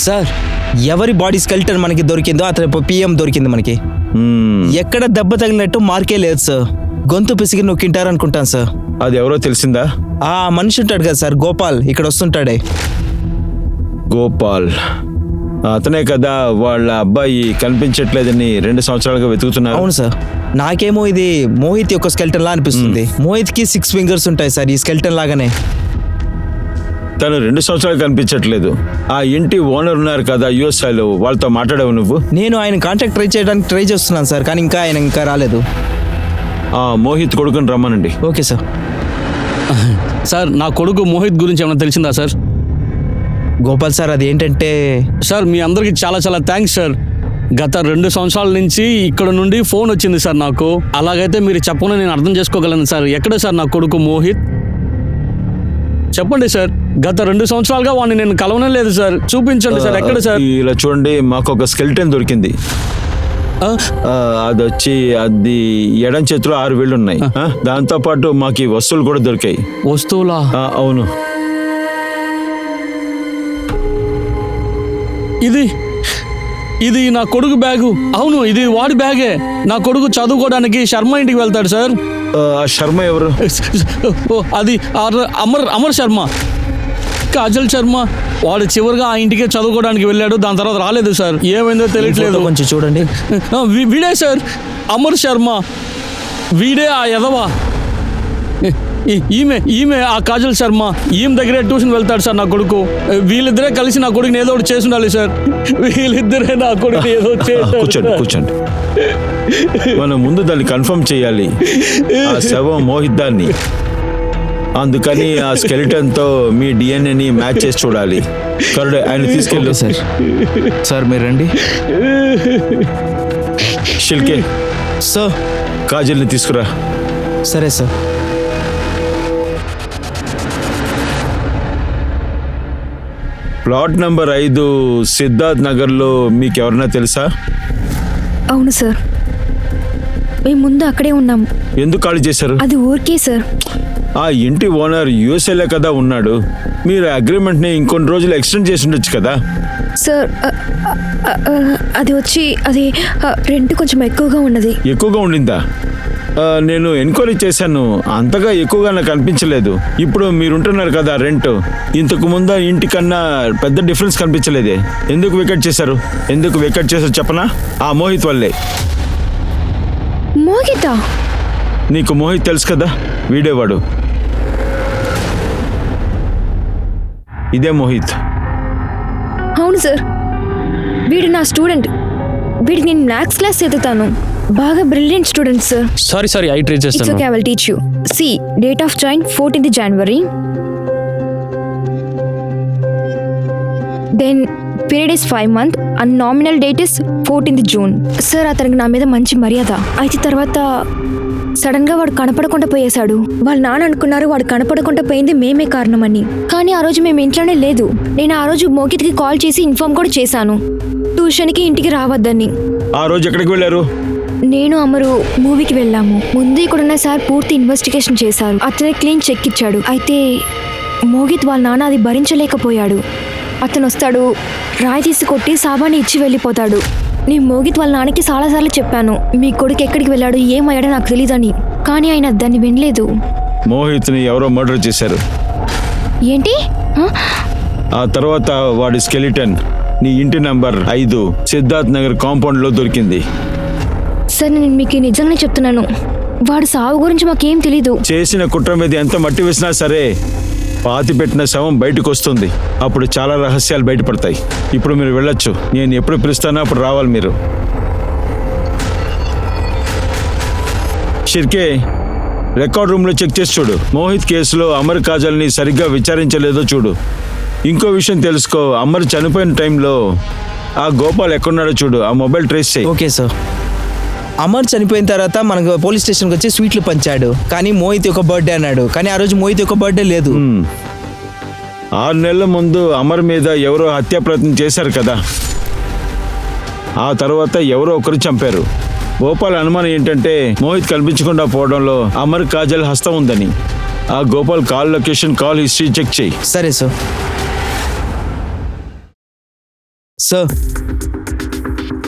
సార్ ఎవరి బాడీ స్కెల్టన్ మనకి దొరికిందో అతని పిఎం దొరికింది మనకి. ఎక్కడ దెబ్బ తగిలినట్టు మార్కే లేదు సార్. గొంతు పిసికి నొక్కింటారు అనుకుంటాను సార్. అది ఎవరో తెలిసిందా? ఆ మనిషి ఉంటాడు కదా సార్, గోపాల్, ఇక్కడ వస్తుంటాడే. గోపాల్ అతనే కదా వాళ్ళ అబ్బాయి కనిపించట్లేదని 2 సంవత్సరాలుగా వెతుకుతున్నారు. అవును సార్. నాకేమో ఇది మోహిత్ యొక్క స్కెల్టన్ లా అనిపిస్తుంది. మోహిత్ కి 6 ఫింగర్స్ ఉంటాయి సార్, ఈ స్కెల్టన్ లాగానే. తను 2 సంవత్సరాలు కనిపించట్లేదు. ఆ ఇంటి ఓనర్ ఉన్నారు కదా యుఎస్ఐలో, వాళ్ళతో మాట్లాడావు నువ్వు? నేను ఆయన కాంటాక్ట్ ట్రై చేస్తున్నాను సార్, కానీ ఆయన ఇంకా రాలేదు. ఆ మోహిత్ కొడుకుని రమ్మనండి. Okay sir. సార్ నా కొడుకు మోహిత్ గురించి ఏమైనా తెలిసిందా సార్? గోపాల్ సార్ అది ఏంటంటే సార్ మీ అందరికీ చాలా చాలా థ్యాంక్స్ సార్. గత 2 సంవత్సరాల నుంచి ఇక్కడ నుండి ఫోన్ వచ్చింది సార్ నాకు. అలాగైతే మీరు చెప్పకుండా నేను అర్థం చేసుకోగలను సార్. ఎక్కడ సార్ నా కొడుకు మోహిత్? చెప్పండి సార్. గత 2 సంవత్సరాలుగా వాడిని నేను కలవనే లేదు సార్. చూపించండి సార్, ఎక్కడ సార్? ఇలా చూడండి, మాకు ఒక స్కెల్టన్ దొరికింది. అది ఎడం చేతిలో 6 వేళ్ళు ఉన్నాయి. దాంతో పాటు మాకు ఈ వస్తువులు కూడా దొరికాయి. వస్తువులా? అవును. ఇది నా కొడుకు బ్యాగు. అవును, ఇది వాడి బ్యాగే. నా కొడుకు చదువుకోవడానికి శర్మ ఇంటికి వెళ్తాడు సార్. ఆ శర్మ ఎవరు? అది అమర్ శర్మ, కాజల్ శర్మ. వాడు చివరిగా ఆ ఇంటికే చదువుకోవడానికి వెళ్ళాడు. దాని తర్వాత రాలేదు సార్. ఏమైందో తెలియట్లేదు. కొంచెం చూడండి. వీడే సార్ అమర్ శర్మ. వీడే ఆ యదవా. ఈమె ఆ కాజల్ శర్మ. ఈమె దగ్గరే ట్యూషన్ వెళ్తాడు సార్ నా కొడుకు. వీళ్ళిద్దరే కలిసి నా కొడుకుని ఏదో ఒకటి చేసి ఉండాలి సార్. వీళ్ళిద్దరే నా కొడుకు ఏదో కూర్చోండి. మనం ముందు దాన్ని కన్ఫర్మ్ చేయాలి, ఆ శవం మోహిత్ దాన్ని. అందుకని ఆ స్కెలిటన్ తో మీ డిఎన్ఏని మ్యాచ్ చేసి చూడాలి. కరుడు ఆయన తీసుకెళ్ళు సార్. సార్ మీరు రండి. షిల్కే సార్ కాజల్ని తీసుకురా. సరే సార్. ప్లాట్ నంబర్ 5 సిద్ధార్థ్ నగర్లో మీకు ఎవరన్నా తెలుసా? అవును సార్, మేము ముందు అక్కడే ఉన్నాం. ఎందుకు ఖాళీ చేశారు? అది ఊరికే సార్. ఆ ఇంటి ఓనర్ యూఎస్ఏలో కదా ఉన్నాడు. మీరు అగ్రిమెంట్ని ఇంకొన్ని రోజులు ఎక్స్టెండ్ చేసి ఉండొచ్చు కదా. సార్ అది వచ్చి అది రెంట్ కొంచెం ఎక్కువగా ఉన్నది. ఎక్కువగా ఉండిందా? నేను ఎంక్వైరీ చేశాను, అంతగా ఎక్కువగా నాకు అనిపించలేదు. ఇప్పుడు మీరుంటున్నారు కదా రెంట్, ఇంతకు ముందు ఇంటికన్నా పెద్ద డిఫరెన్స్ కనిపించలేదే. ఎందుకు వెకేట్ చేశారు చెప్పనా? ఆ మోహిత్ వల్లే. మోహితా? నీకు మోహిత్ తెలుసు కదా, వీడేవాడు. ఇదే మోహిత్. అవును సార్, వీడు నా స్టూడెంట్. వీడికి నేను మ్యాథ్స్ క్లాస్ చదువుతాను. బాగా brilliant student sir. Sorry I treat చేస్తాను. It's okay, I will teach you. See, date of join 14th January. Then period is 5 months and nominal date is 14th June. Sir అతనికి నా మీద మంచి మర్యాద. అయితే తర్వాత సడన్ గా వాడు కనపడకుండా పోయేశాడు. వాళ్ళ నాన్న అనుకున్నారు వాడు కనపడకుండా పోయింది మేమే కారణమని. కానీ ఆ రోజు మేము ఇంట్లోనే లేదు. నేను ఆ రోజు మోహిత్కి కాల్ చేసి ఇన్ఫార్మ్ కూడా చేశాను, ట్యూషన్కి ఇంటికి రావద్దని. ఆ రోజు ఎక్కడికి వెళ్ళారు? నేను అమరు మూవీకి వెళ్ళాము. ముందు ఇక్కడున్న సార్ పూర్తి ఇన్వెస్టిగేషన్ చేశారు. అతని క్లీన్ చెక్ ఇచ్చాడు. అయితే మోహిత్ వాళ్ళ నాన్న అది భరించలేకపోయాడు. అతను వస్తాడు, రాయి తీసి కొట్టి సాబాన్ని ఇచ్చి వెళ్ళిపోతాడు. నేను మోహిత్ వాళ్ళ నాన్నకి చాలాసార్లు చెప్పాను, మీ కొడుకు ఎక్కడికి వెళ్ళాడు, ఏమయ్యాడో నాకు తెలీదని. కానీ ఆయన దాన్ని వినలేదు. మోహిత్ని ఎవరో మర్డర్ చేశారు. ఏంటి? ఆ తర్వాత వాడి స్కెలిటన్ నీ ఇంటి నంబర్ 5 సిద్ధార్థ్ నగర్ కాంపౌండ్లో దొరికింది. సార్ నేను మీకు నిజంగానే చెప్తున్నాను, వాడు సావు గురించి మాకేం తెలీదు. చేసిన కుట్ర మీద ఎంత మట్టి వేసినా సరే పాతి పెట్టిన శవం బయటకు వస్తుంది. అప్పుడు చాలా రహస్యాలు బయటపడతాయి. ఇప్పుడు మీరు వెళ్ళొచ్చు. నేను ఎప్పుడు పిలుస్తానో అప్పుడు రావాలి మీరు. షిర్కే, రికార్డ్ రూమ్లో చెక్ చేసి చూడు. మోహిత్ కేసులో అమర్ కాజల్ని సరిగ్గా విచారించలేదో చూడు. ఇంకో విషయం తెలుసుకో, అమర్ చనిపోయిన టైంలో ఆ గోపాల్ ఎక్కడున్నాడో చూడు. ఆ మొబైల్ ట్రేస్ చేయి. Okay sir. అమర్ చనిపోయిన తర్వాత మనకు పోలీస్ స్టేషన్కి వచ్చి స్వీట్లు పంచాడు. కానీ మోహిత్ యొక్క బర్త్డే అన్నాడు. కానీ ఆ రోజు మోహిత్ యొక్క బర్త్డే లేదు. 6 నెలల ముందు అమర్ మీద ఎవరో హత్యా ప్రయత్నం చేశారు కదా, ఆ తర్వాత ఎవరో ఒకరు చంపారు. గోపాల్ అనుమానం ఏంటంటే మోహిత్ కనిపించకుండా పోవడంలో అమర్ కాజల్ హస్తం ఉందని. ఆ Gopal call location, call history check చేయి. సరే సార్. సార్,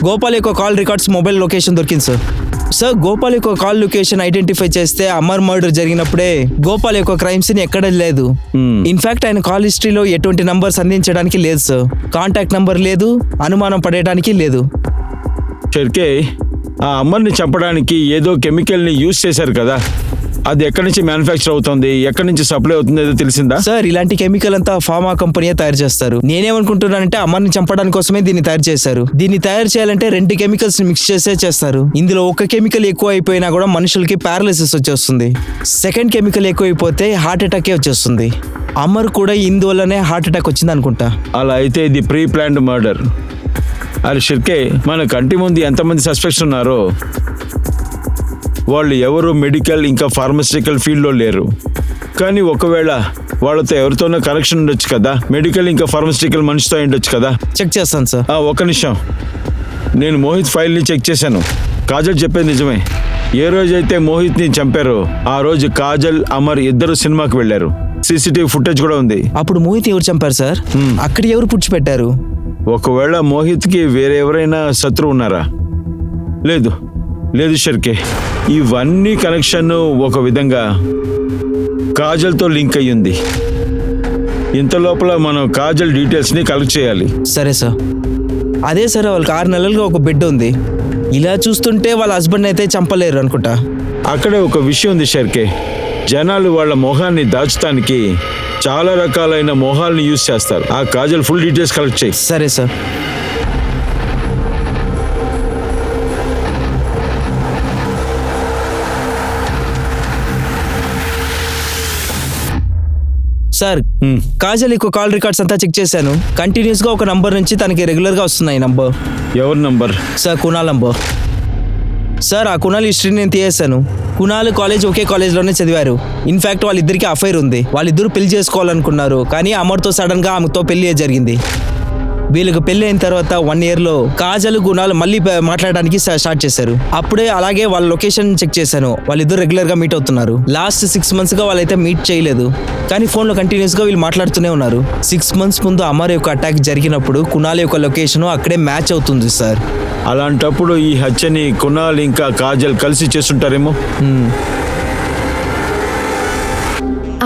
గోపాల్ యొక్క కాల్ రికార్డ్స్ మొబైల్ లొకేషన్ దొరికింది సార్. సార్, గోపాల్ యొక్క కాల్ లొకేషన్ ఐడెంటిఫై చేస్తే అమర్ మర్డర్ జరిగినప్పుడే గోపాల్ యొక్క క్రైమ్ సీన్ ఎక్కడ లేదు. ఇన్ఫాక్ట్ ఆయన కాల్ హిస్టరీలో ఎటువంటి నంబర్స్ అందించడానికి లేదు సార్. కాంటాక్ట్ నంబర్ లేదు, అనుమానం పడేయడానికి లేదు. షెర్కే, ఆ అమర్ని చంపడానికి ఏదో కెమికల్ని యూజ్ చేశారు కదా, అది ఎక్కడి నుంచి మ్యానుఫ్యాక్చర్ అవుతుంది, ఎక్కడి నుంచి సప్లై అవుతుంది ఏదో తెలిసిందా? సార్, ఇలాంటి కెమికల్ అంతా ఫార్మా కంపెనీయే తయారు చేస్తారు. నేనేమనుకుంటున్నానంటే అమర్ని చంపడానికి కోసమే దీన్ని తయారు చేశారు. దీన్ని తయారు చేయాలంటే 2 కెమికల్స్ మిక్స్ చేసే చేస్తారు. ఇందులో ఒక కెమికల్ ఎక్కువ అయిపోయినా కూడా మనుషులకి పారాలిసిస్ వచ్చేస్తుంది. సెకండ్ కెమికల్ ఎక్కువ అయిపోతే హార్ట్ అటాకే వచ్చేస్తుంది. అమర్ కూడా ఇందువల్లనే హార్ట్ అటాక్ వచ్చింది అనుకుంటా. అలా అయితే ఇది ప్రీ ప్లాన్డ్ మర్డర్. అరే షిర్కే, మన కంటి ముందు ఎంతమంది సస్పెక్ట్స్ ఉన్నారో వాళ్ళు ఎవరు మెడికల్ ఇంకా ఫార్మస్యూటికల్ ఫీల్డ్లో లేరు. కానీ ఒకవేళ వాళ్ళతో ఎవరితోనో కనెక్షన్ ఉండొచ్చు కదా, మెడికల్ ఇంకా ఫార్మస్యూటికల్ మనిషితో ఉండొచ్చు కదా. చెక్ చేస్తాను సార్. ఒక్క నిమిషం. నేను మోహిత్ ఫైల్ని చెక్ చేశాను. కాజల్ చెప్పేది నిజమే. ఏ రోజైతే మోహిత్ని చంపారో ఆ రోజు కాజల్, అమర్ ఇద్దరు సినిమాకి వెళ్ళారు. సీసీటీవీ ఫుటేజ్ కూడా ఉంది. అప్పుడు మోహిత్ ఎవరు చంపారు సార్? అక్కడ ఎవరు పుచ్చిపెట్టారు? ఒకవేళ మోహిత్కి వేరే ఎవరైనా శత్రువు ఉన్నారా? లేదు లేదు షర్కే, ఇవన్నీ కనెక్షన్ ఒక విధంగా కాజల్తో లింక్ అయ్యింది. ఇంత లోపల మనం కాజల్ డీటెయిల్స్ని కలెక్ట్ చేయాలి. సరే సార్. అదే సార్, వాళ్ళకి 6 నెలలుగా ఒక బిడ్డ ఉంది. ఇలా చూస్తుంటే వాళ్ళ హస్బెండ్ అయితే చంపలేరు అనుకుంటా. అక్కడే ఒక విషయం ఉంది షర్కే, జనాలు వాళ్ళ మొహాన్ని దాచడానికి చాలా రకాలైన మొహాల్ని యూజ్ చేస్తారు. ఆ కాజల్ ఫుల్ డీటెయిల్స్ కలెక్ట్ చేయి. సరే సార్. సార్, కాజల్ యొక్క కాల్ రికార్డ్స్ అంతా చెక్ చేశాను. కంటిన్యూస్ గా ఒక నంబర్ నుంచి తనకి రెగ్యులర్ గా వస్తున్నాయి నంబర్. ఎవరి number? Sir, Kunal number. Sir, ఆ కునాల్ హిస్టరీ నేను తీయేశాను. కునాల్ కాలేజ్ ఒకే కాలేజ్లోనే చదివారు. ఇన్ఫాక్ట్ వాళ్ళిద్దరికి అఫైర్ ఉంది. వాళ్ళిద్దరూ పెళ్లి చేసుకోవాలనుకున్నారు. కానీ అమర్తో సడన్ గా ఆమెతో పెళ్లి జరిగింది. వీళ్ళకి పెళ్లి అయిన తర్వాత 1 yearలో కాజల్, గుణాలు మళ్ళీ మాట్లాడడానికి స్టార్ట్ చేశారు. అప్పుడే అలాగే వాళ్ళ లొకేషన్ చెక్ చేశాను. వాళ్ళిద్దరు రెగ్యులర్ గా మీట్ అవుతున్నారు. లాస్ట్ 6 months గా వాళ్ళైతే మీట్ చేయలేదు. కానీ ఫోన్లో కంటిన్యూస్ గా వీళ్ళు మాట్లాడుతూనే ఉన్నారు. 6 months ముందు అమర్ యొక్క అటాక్ జరిగినప్పుడు కునాల్ యొక్క లొకేషన్ అక్కడే మ్యాచ్ అవుతుంది సార్. అలాంటప్పుడు ఈ హత్యని కునాల్ ఇంకా కాజల్ కలిసి చేస్తుంటారేమో.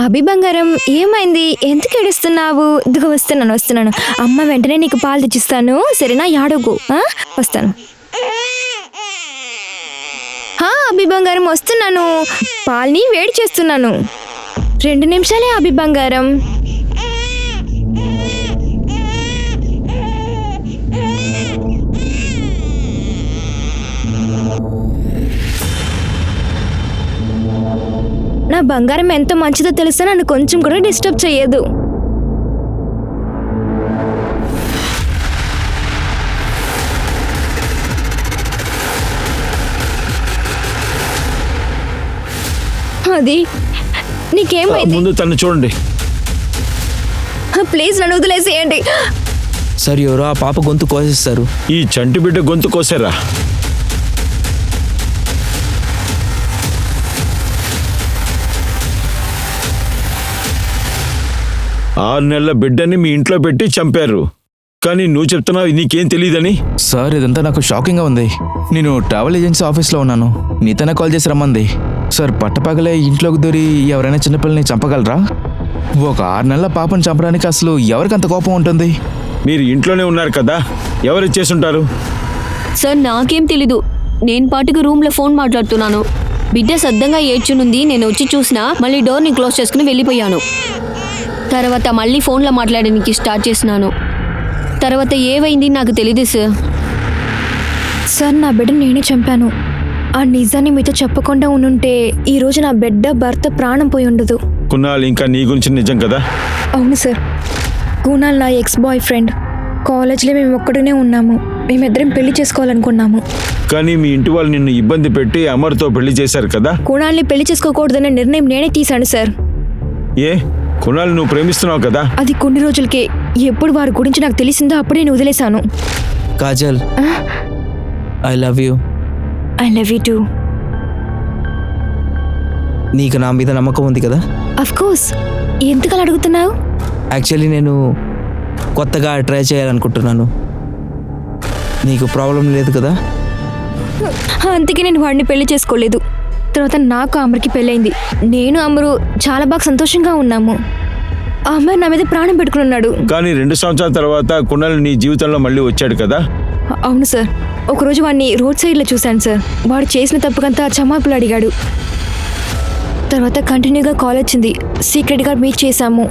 అభి బంగారం, ఏమైంది? ఎందుకు ఏడుస్తున్నావు? ఇదిగో వస్తున్నాను. అమ్మ వెంటనే నీకు పాలు తెచ్చిస్తాను, సరేనా? యాడోగు, వస్తాను. అభి బంగారం వస్తున్నాను. పాల్ని వేడి చేస్తున్నాను. 2 నిమిషాలే అభి బంగారం. నా బంగారం ఎంత మంచిదో తెలుసా, నన్ను కొంచెం కూడా డిస్టర్బ్ చేయదు. అది నీకేమైంది? ముందు తను చూడండి. ప్లీజ్ నన్ను వదిలేసేయండి. సార్, ఎవరో ఆ పాప గొంతు కోసేస్తారు. ఈ చంటి బిడ్డ గొంతు కోసారా? 6 నెలల బిడ్డని మీ ఇంట్లో పెట్టి చంపారు. కానీ నువ్వు చెప్తున్నావు నీకేం తెలియదని. సార్ ఇదంతా నాకు షాకింగ్గా ఉంది. నేను ట్రావెల్ ఏజెన్సీ ఆఫీస్లో ఉన్నాను. నీతోనే కాల్ చేసి రమ్మంది. సార్ పట్టపగలే ఇంట్లోకి దూరి ఎవరైనా చిన్నపిల్లని చంపగలరా? ఒక 6 నెలల పాపను చంపడానికి అసలు ఎవరికంత కోపం ఉంటుంది? మీరు ఇంట్లోనే ఉన్నారు కదా, ఎవరు ఇచ్చేసుంటారు? సార్ నాకేం తెలీదు. నేను పాటుకు రూమ్లో ఫోన్ మాట్లాడుతున్నాను. బిడ్డ సద్దంగా ఏడ్చునుంది. నేను వచ్చి చూసినా మళ్ళీ డోర్ని క్లోజ్ చేసుకుని వెళ్ళిపోయాను. తర్వాత మళ్ళీ ఫోన్లో మాట్లాడడానికి స్టార్ట్ చేసినాను. తర్వాత ఏవైంది నాకు తెలీదు సార్. సార్ నా బిడ్డను నేనే చంపాను. ఆ నిజాన్ని మీతో చెప్పకుండా ఉండుంటే ఈరోజు నా బిడ్డ భర్త ప్రాణం పోయి ఉండదు. కునాల్ ఇంకా నీ గురించి నిజం కదా? అవును సార్. కునాల్ నా ఎక్స్ బాయ్ ఫ్రెండ్. కాలేజ్లో మేము ఒక్కడనే ఉన్నాము. మేమిద్దరం పెళ్లి చేసుకోవాలనుకున్నాము. కానీ మీ ఇంటి వాళ్ళు నిన్ను ఇబ్బంది పెట్టి అమర్తో పెళ్లి చేశారు కదా? కునాల్ని పెళ్లి చేసుకోకూడదనే నిర్ణయం నేనే తీశాను సార్. ఏ కునాల్ నువ్వు ప్రేమిస్తున్నావు కదా? అది కొన్ని రోజులకే. ఎప్పుడు వారి గురించి నాకు తెలిసిందో అప్పుడే నేను వదిలేశాను. Kajal, I love you. I love you two. నీకు నా మీద నమ్మకం ఉంది కదా? Of course. ఎందుకలా అడుగుతున్నావు? యాక్చువల్లీ నేను కొత్తగా ట్రై చేయాలనుకుంటున్నాను. నీకు ప్రాబ్లం లేదు కదా? అందుకే నేను వాడిని పెళ్లి చేసుకోలేదు. తర్వాత నాకు అమర్కి పెళ్ళైంది. నేను అమరు చాలా బాగా సంతోషంగా ఉన్నాము. అమర్ నా మీద ప్రాణం పెట్టుకున్నాడు. కానీ 2 సంవత్సరాల తర్వాత కునాల్ నీ జీవితంలో మళ్ళీ వచ్చాడు కదా? అవును సార్. ఒకరోజు వాడిని రోడ్ సైడ్లో చూశాను సార్. వాడు చేసిన తప్పుకంతా క్షమాపణలు అడిగాడు. తర్వాత కంటిన్యూగా కాల్ వచ్చింది. సీక్రెట్గా మీట్ చేశాము.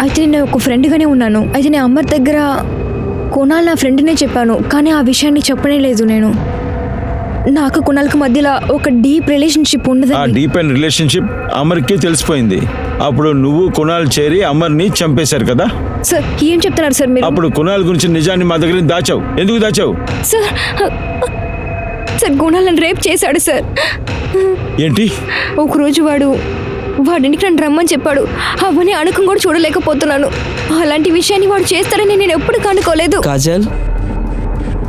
అయితే నేను ఒక ఫ్రెండ్గానే ఉన్నాను. అయితే నేను అమర్ దగ్గర కునాల్ నా ఫ్రెండ్నే చెప్పాను. కానీ ఆ విషయాన్ని చెప్పనే లేదు నేను. నాకు కునాల్కి మధ్యలో ఒక డీప్ రిలేషన్షిప్ ఆ ఉన్నదని. డీప్ అండ్ రిలేషన్షిప్ అమర్కి తెలిసిపోయింది. అప్పుడు నువ్వు కునాల్ చేరి అమర్ని చంపేశారు కదా? సార్ ఏం చెప్తున్నారు సార్ మీరు? అప్పుడు కునాల్ గురించి నిజాన్ని మా దగ్గర దాచావు. ఎందుకు దాచావు? సార్ సార్ గుణాల్ నన్ను రేప్ చేశాడు సార్. ఏంటి? ఒకరోజు వాడింటికి నన్ను రమ్మని చెప్పాడు. అవన్నీ అనుకుని కూడా చూడలేకపోతున్నాను. అలాంటి విషయాన్ని వాడు చేస్తాడని నేను ఎప్పుడు కనుకోలేదు. కాజల్,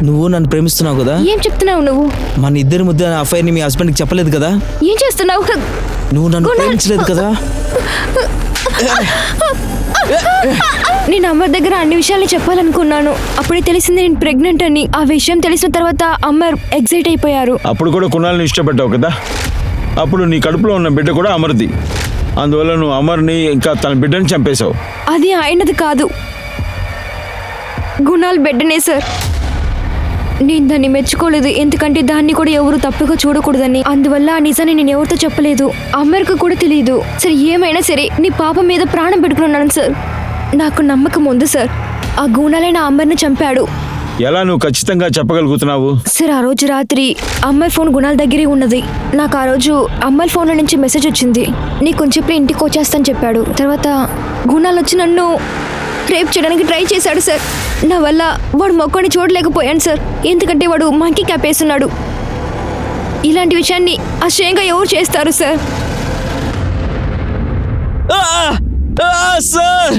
నువ్వు నన్ను ప్రేమిస్తున్నావు కదా? ఏం చెప్తున్నావు నువ్వు? మన ఇద్దరి ముద్ద అఫైర్ని మీ హస్బెండ్కి చెప్పలేదు కదా? ఏం చేస్తున్నావు? నువ్వు నన్ను ప్రేమించలేదు కదా? నేను అమర్ దగ్గర అన్ని విషయాలు చెప్పాలనుకున్నాను. అప్పుడే తెలిసింది నేను ప్రెగ్నెంట్ అని. ఆ విషయం తెలిసిన తర్వాత అమర్ ఎగ్జైట్ అయిపోయారు. అప్పుడు కూడా కునాల్ని ఇష్టపడ్డావు కదా? అప్పుడు నీ కడుపులో ఉన్న బిడ్డ కూడా అమర్ది. అందువల్ల నువ్వు అమర్ని ఇంకా తన బిడ్డని చంపేశావు. అది ఆయనది కాదు, గుణాల్ బిడ్డనే సార్. నేను దాన్ని మెచ్చుకోలేదు. ఎందుకంటే దాన్ని కూడా ఎవరు తప్పుగా చూడకూడదని. అందువల్ల ఆ నిజాన్ని నేను ఎవరితో చెప్పలేదు. అమర్కు కూడా తెలియదు. సరే ఏమైనా సరే నీ పాప మీద ప్రాణం పెట్టుకున్నాను సార్. నాకు నమ్మకం ఉంది సార్. ఆ గుణాలే నా అమ్మర్ని చంపాడు. ఎలా నువ్వు ఖచ్చితంగా చెప్పగలుగుతున్నావు? సార్ ఆ రోజు రాత్రి అమ్మాయి ఫోన్ గుణాల దగ్గరే ఉన్నది. నాకు ఆ రోజు అమ్మాయి ఫోన్ల నుంచి మెసేజ్ వచ్చింది. నీకు కొంచెం ఇంటికి వచ్చేస్తాను చెప్పాడు. తర్వాత గుణాలు వచ్చి నన్ను రేప్ చేయడానికి ట్రై చేశాడు సార్. నా వల్ల వాడు మొక్కని చూడలేకపోయాను సార్. ఎందుకంటే వాడు మంకీ క్యాప్ వేస్తున్నాడు. ఇలాంటి విషయాన్ని అశ్రయంగా ఎవరు చేస్తారు సార్? సార్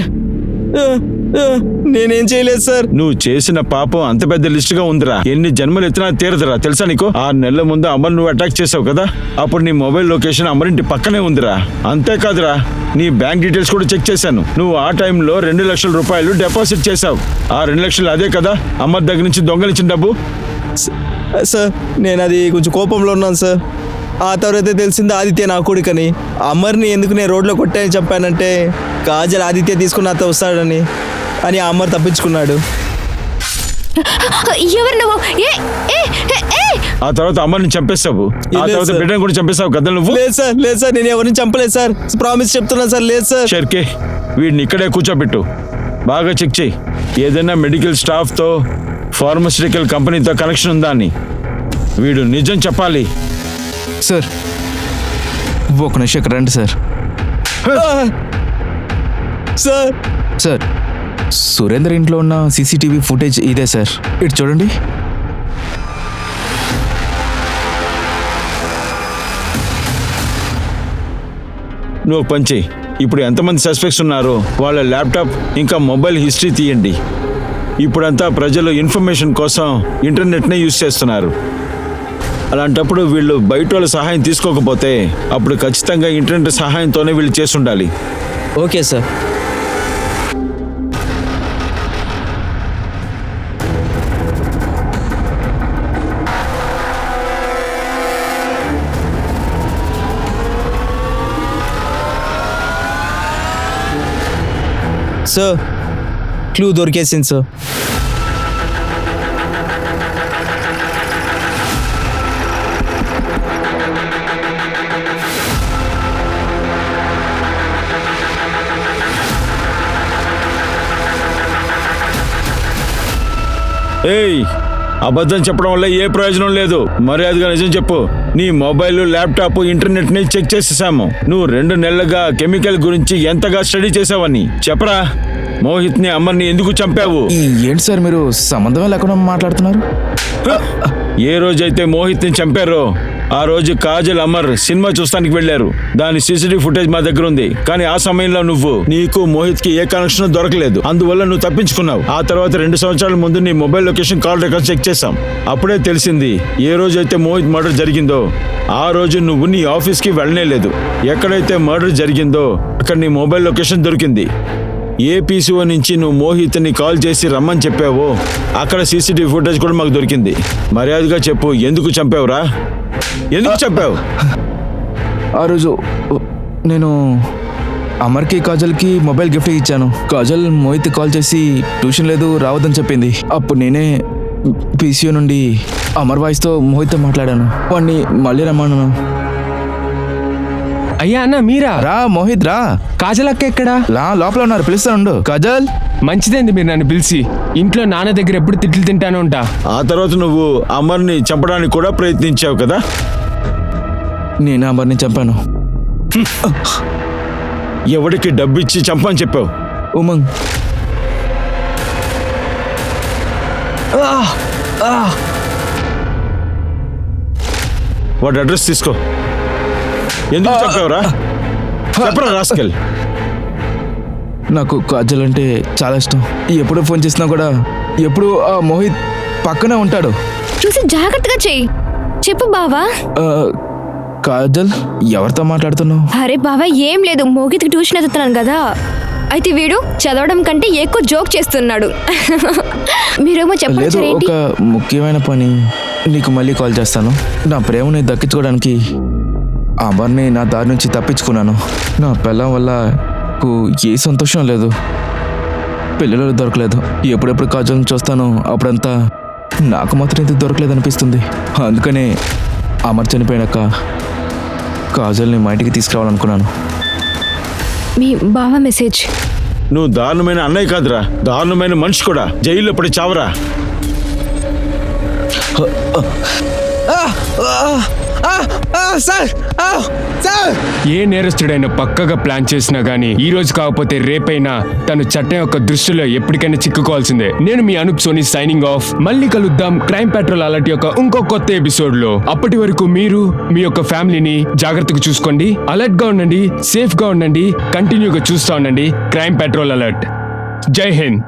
నేనేం చేయలేదు సార్. నువ్వు చేసిన పాపం అంత పెద్ద లిస్టుగా ఉందిరా. ఎన్ని జన్మలు ఎత్తినా తీరదురా, తెలుసా నీకు? 6 నెలల ముందు అమర్ నువ్వు అటాక్ చేసావు కదా? అప్పుడు నీ మొబైల్ లొకేషన్ అమరింటి పక్కనే ఉందిరా. అంతేకాదురా, నీ బ్యాంక్ డీటెయిల్స్ కూడా చెక్ చేశాను. నువ్వు ఆ టైంలో 2 లక్షల రూపాయలు డిపాజిట్ చేశావు. ఆ 2 లక్షలు అదే కదా అమర్ దగ్గర నుంచి దొంగలించిన డబ్బు? సార్ నేను అది కొంచెం కోపంలో ఉన్నాను సార్. ఆ తర్వాత తెలిసింది ఆదిత్య నా కొడుకని. అమర్ని ఎందుకు నేను రోడ్లో కొట్టాయని చెప్పానంటే కాజల్ ఆదిత్య తీసుకుని నాతో వస్తాడని అని ఆ అమర్ తప్పించుకున్నాడు. ఎవరు నువ్వు? ఆ తర్వాత అమర్ని చంపేస్తావు. ఆ తర్వాత బిడ్డను కూడా చంపేస్తావు కదా నువ్వు? లేదు సార్ నేను ఎవరిని చంపలేదు సార్. ప్రామిస్ చెప్తున్నా సార్. లేదు సార్. షర్కే, వీడిని ఇక్కడే కూర్చోబెట్టు. బాగా చెక్ చేయి. ఏదైనా మెడికల్ స్టాఫ్తో ఫార్మస్యూటికల్ కంపెనీతో కనెక్షన్ ఉందా అని. వీడు నిజం చెప్పాలి. సార్ ఒక నిమిషం ఇక్కడ రండి సార్. సార్ సార్ సురేందర్ ఇంట్లో ఉన్న సీసీటీవీ ఫుటేజ్ ఇదే సార్. ఇటు చూడండి. నువ్వు పని చెయ్యి. ఇప్పుడు ఎంతమంది సస్పెక్ట్స్ ఉన్నారో వాళ్ళ ల్యాప్టాప్ ఇంకా మొబైల్ హిస్టరీ తీయండి. ఇప్పుడంతా ప్రజలు ఇన్ఫర్మేషన్ కోసం ఇంటర్నెట్నే యూజ్ చేస్తున్నారు. అలాంటప్పుడు వీళ్ళు బయట వాళ్ళ సహాయం తీసుకోకపోతే అప్పుడు ఖచ్చితంగా ఇంటర్నెట్ సహాయంతోనే వీళ్ళు చేసి ఉండాలి. Okay sir. సార్ క్లూ దొరికేసింది సార్. ఏయ్, అబద్ధం చెప్పడం వల్ల ఏ ప్రయోజనం లేదు. మర్యాదగా నిజం చెప్పు. నీ మొబైల్, ల్యాప్టాప్, ఇంటర్నెట్ ని చెక్ చేసేసాము. నువ్వు 2 నెలలుగా కెమికల్ గురించి ఎంతగా స్టడీ చేసావని చెప్పరా. మోహిత్ ని, అమర్ని ఎందుకు చంపావు? ఏంటి సార్ మీరు సంబంధమే లేకుండా మాట్లాడుతున్నారు? ఏ రోజైతే మోహిత్ ని చంపారో ఆ రోజు కాజల్, అమర్ సినిమా చూస్తానికి వెళ్లారు. దాని సీసీటీవీ ఫుటేజ్ మా దగ్గర ఉంది. కానీ ఆ సమయంలో నీకు మోహిత్ కి ఏ కనెక్షన్ దొరకలేదు. అందువల్ల నువ్వు తప్పించుకున్నావు. ఆ తర్వాత 2 సంవత్సరాల ముందు నీ mobile location, call record check చేశాం. అప్పుడే తెలిసింది ఏ రోజైతే మోహిత్ మర్డర్ జరిగిందో ఆ రోజు నువ్వు నీ ఆఫీస్ కి వెళ్ళనే లేదు. ఎక్కడైతే మర్డర్ జరిగిందో అక్కడ నీ మొబైల్ లొకేషన్ దొరికింది. ఏ పీసీఓ నుంచి నువ్వు మోహిత్ని కాల్ చేసి రమ్మని చెప్పావో అక్కడ సీసీటీవీ ఫుటేజ్ కూడా మాకు దొరికింది. మర్యాదగా చెప్పు, ఎందుకు చంపావురా? ఎందుకు చంపావు? ఆ రోజు నేను అమర్కి, కాజల్కి మొబైల్ గిఫ్ట్ ఇచ్చాను. కాజల్ మోహిత్ కాల్ చేసి ట్యూషన్ లేదు రావద్దని చెప్పింది. అప్పుడు నేనే పీసీఓ నుండి అమర్ వాయిస్తో మోహిత్తో మాట్లాడాను. వాడిని మళ్ళీ రమ్మన్నాను. అయ్యా అన్న, మీరా? రా మోహిత్ రా. కాజల్ అక్క ఎక్కడా? లోపల ఉన్నారు, పిలుస్తానుండు. కాజల్, మంచిదేంది మీరు నన్ను పిలిచి. ఇంట్లో నాన్న దగ్గర ఎప్పుడు తిట్లు తింటానే ఉంటా. ఆ తర్వాత నువ్వు అమర్ని చంపడానికి కూడా ప్రయత్నించావు కదా? నేను అమర్ని చంపాను. ఎవడికి డబ్బిచ్చి చంపని చెప్పావు? ఉమంగ్. వాడి అడ్రస్ తీసుకో. ఎందుకు చంపావురా? చెప్పరా రాస్కెల్. నాకు కాజల్ అంటే చాలా ఇష్టం. ఎప్పుడు ఫోన్ చేసినా కూడా ఎప్పుడు ఆ మోహిత్ పక్కనే ఉంటాడు. చూసి జాగ్రత్తగా చెయ్యి. చెప్పు బావా. కాజల్, ఎవరితో మాట్లాడుతున్నావు? అరే బావా, ఏం లేదు, మోహిత్కి ట్యూషన్ ఎత్తుతున్నాను కదా. అయితే వీడు చదవడం కంటే ఎక్కువ జోక్ చేస్తున్నాడు. మీరేమో లేదు, చెప్పండి. ఒక ముఖ్యమైన పని. నీకు మళ్ళీ కాల్ చేస్తాను. నా ప్రేమని దక్కించుకోవడానికి అమర్ని నా దారి నుంచి తప్పించుకున్నాను. నా పిల్లం వల్ల నాకు ఏ సంతోషం లేదు. పిల్లలు దొరకలేదు. ఎప్పుడెప్పుడు కాజల్ని చూస్తానో అప్పుడంతా నాకు మాత్రం ఇది దొరకలేదు అనిపిస్తుంది. అందుకనే అమర్ చనిపోయాక కాజల్ని మా ఇంటికి తీసుకురావాలనుకున్నాను. మీ బావ మెసేజ్. నువ్వు దారుణమైన అన్నయ్య కాదురా, దారుణమైన మనిషి కూడా. జైల్లో పడి చావరా. ఏ నేరస్తుడైనా పక్కగా ప్లాన్ చేసినా గానీ ఈ రోజు కాకపోతే రేపైనా తను చట్టం యొక్క దృష్టిలో ఎప్పటికైనా చిక్కుకోవాల్సిందే. నేను మీ అనూప్ సోని సైనింగ్ ఆఫ్. మళ్ళీ కలుద్దాం క్రైమ్ పెట్రోల్ అలర్ట్ యొక్క ఇంకో కొత్త ఎపిసోడ్ లో. అప్పటి వరకు మీరు మీ యొక్క ఫ్యామిలీని జాగ్రత్తగా చూసుకోండి. అలర్ట్ గా ఉండండి, సేఫ్ గా ఉండండి, కంటిన్యూగా చూస్తూ ఉండండి క్రైమ్ పెట్రోల్ అలర్ట్. జై హింద్.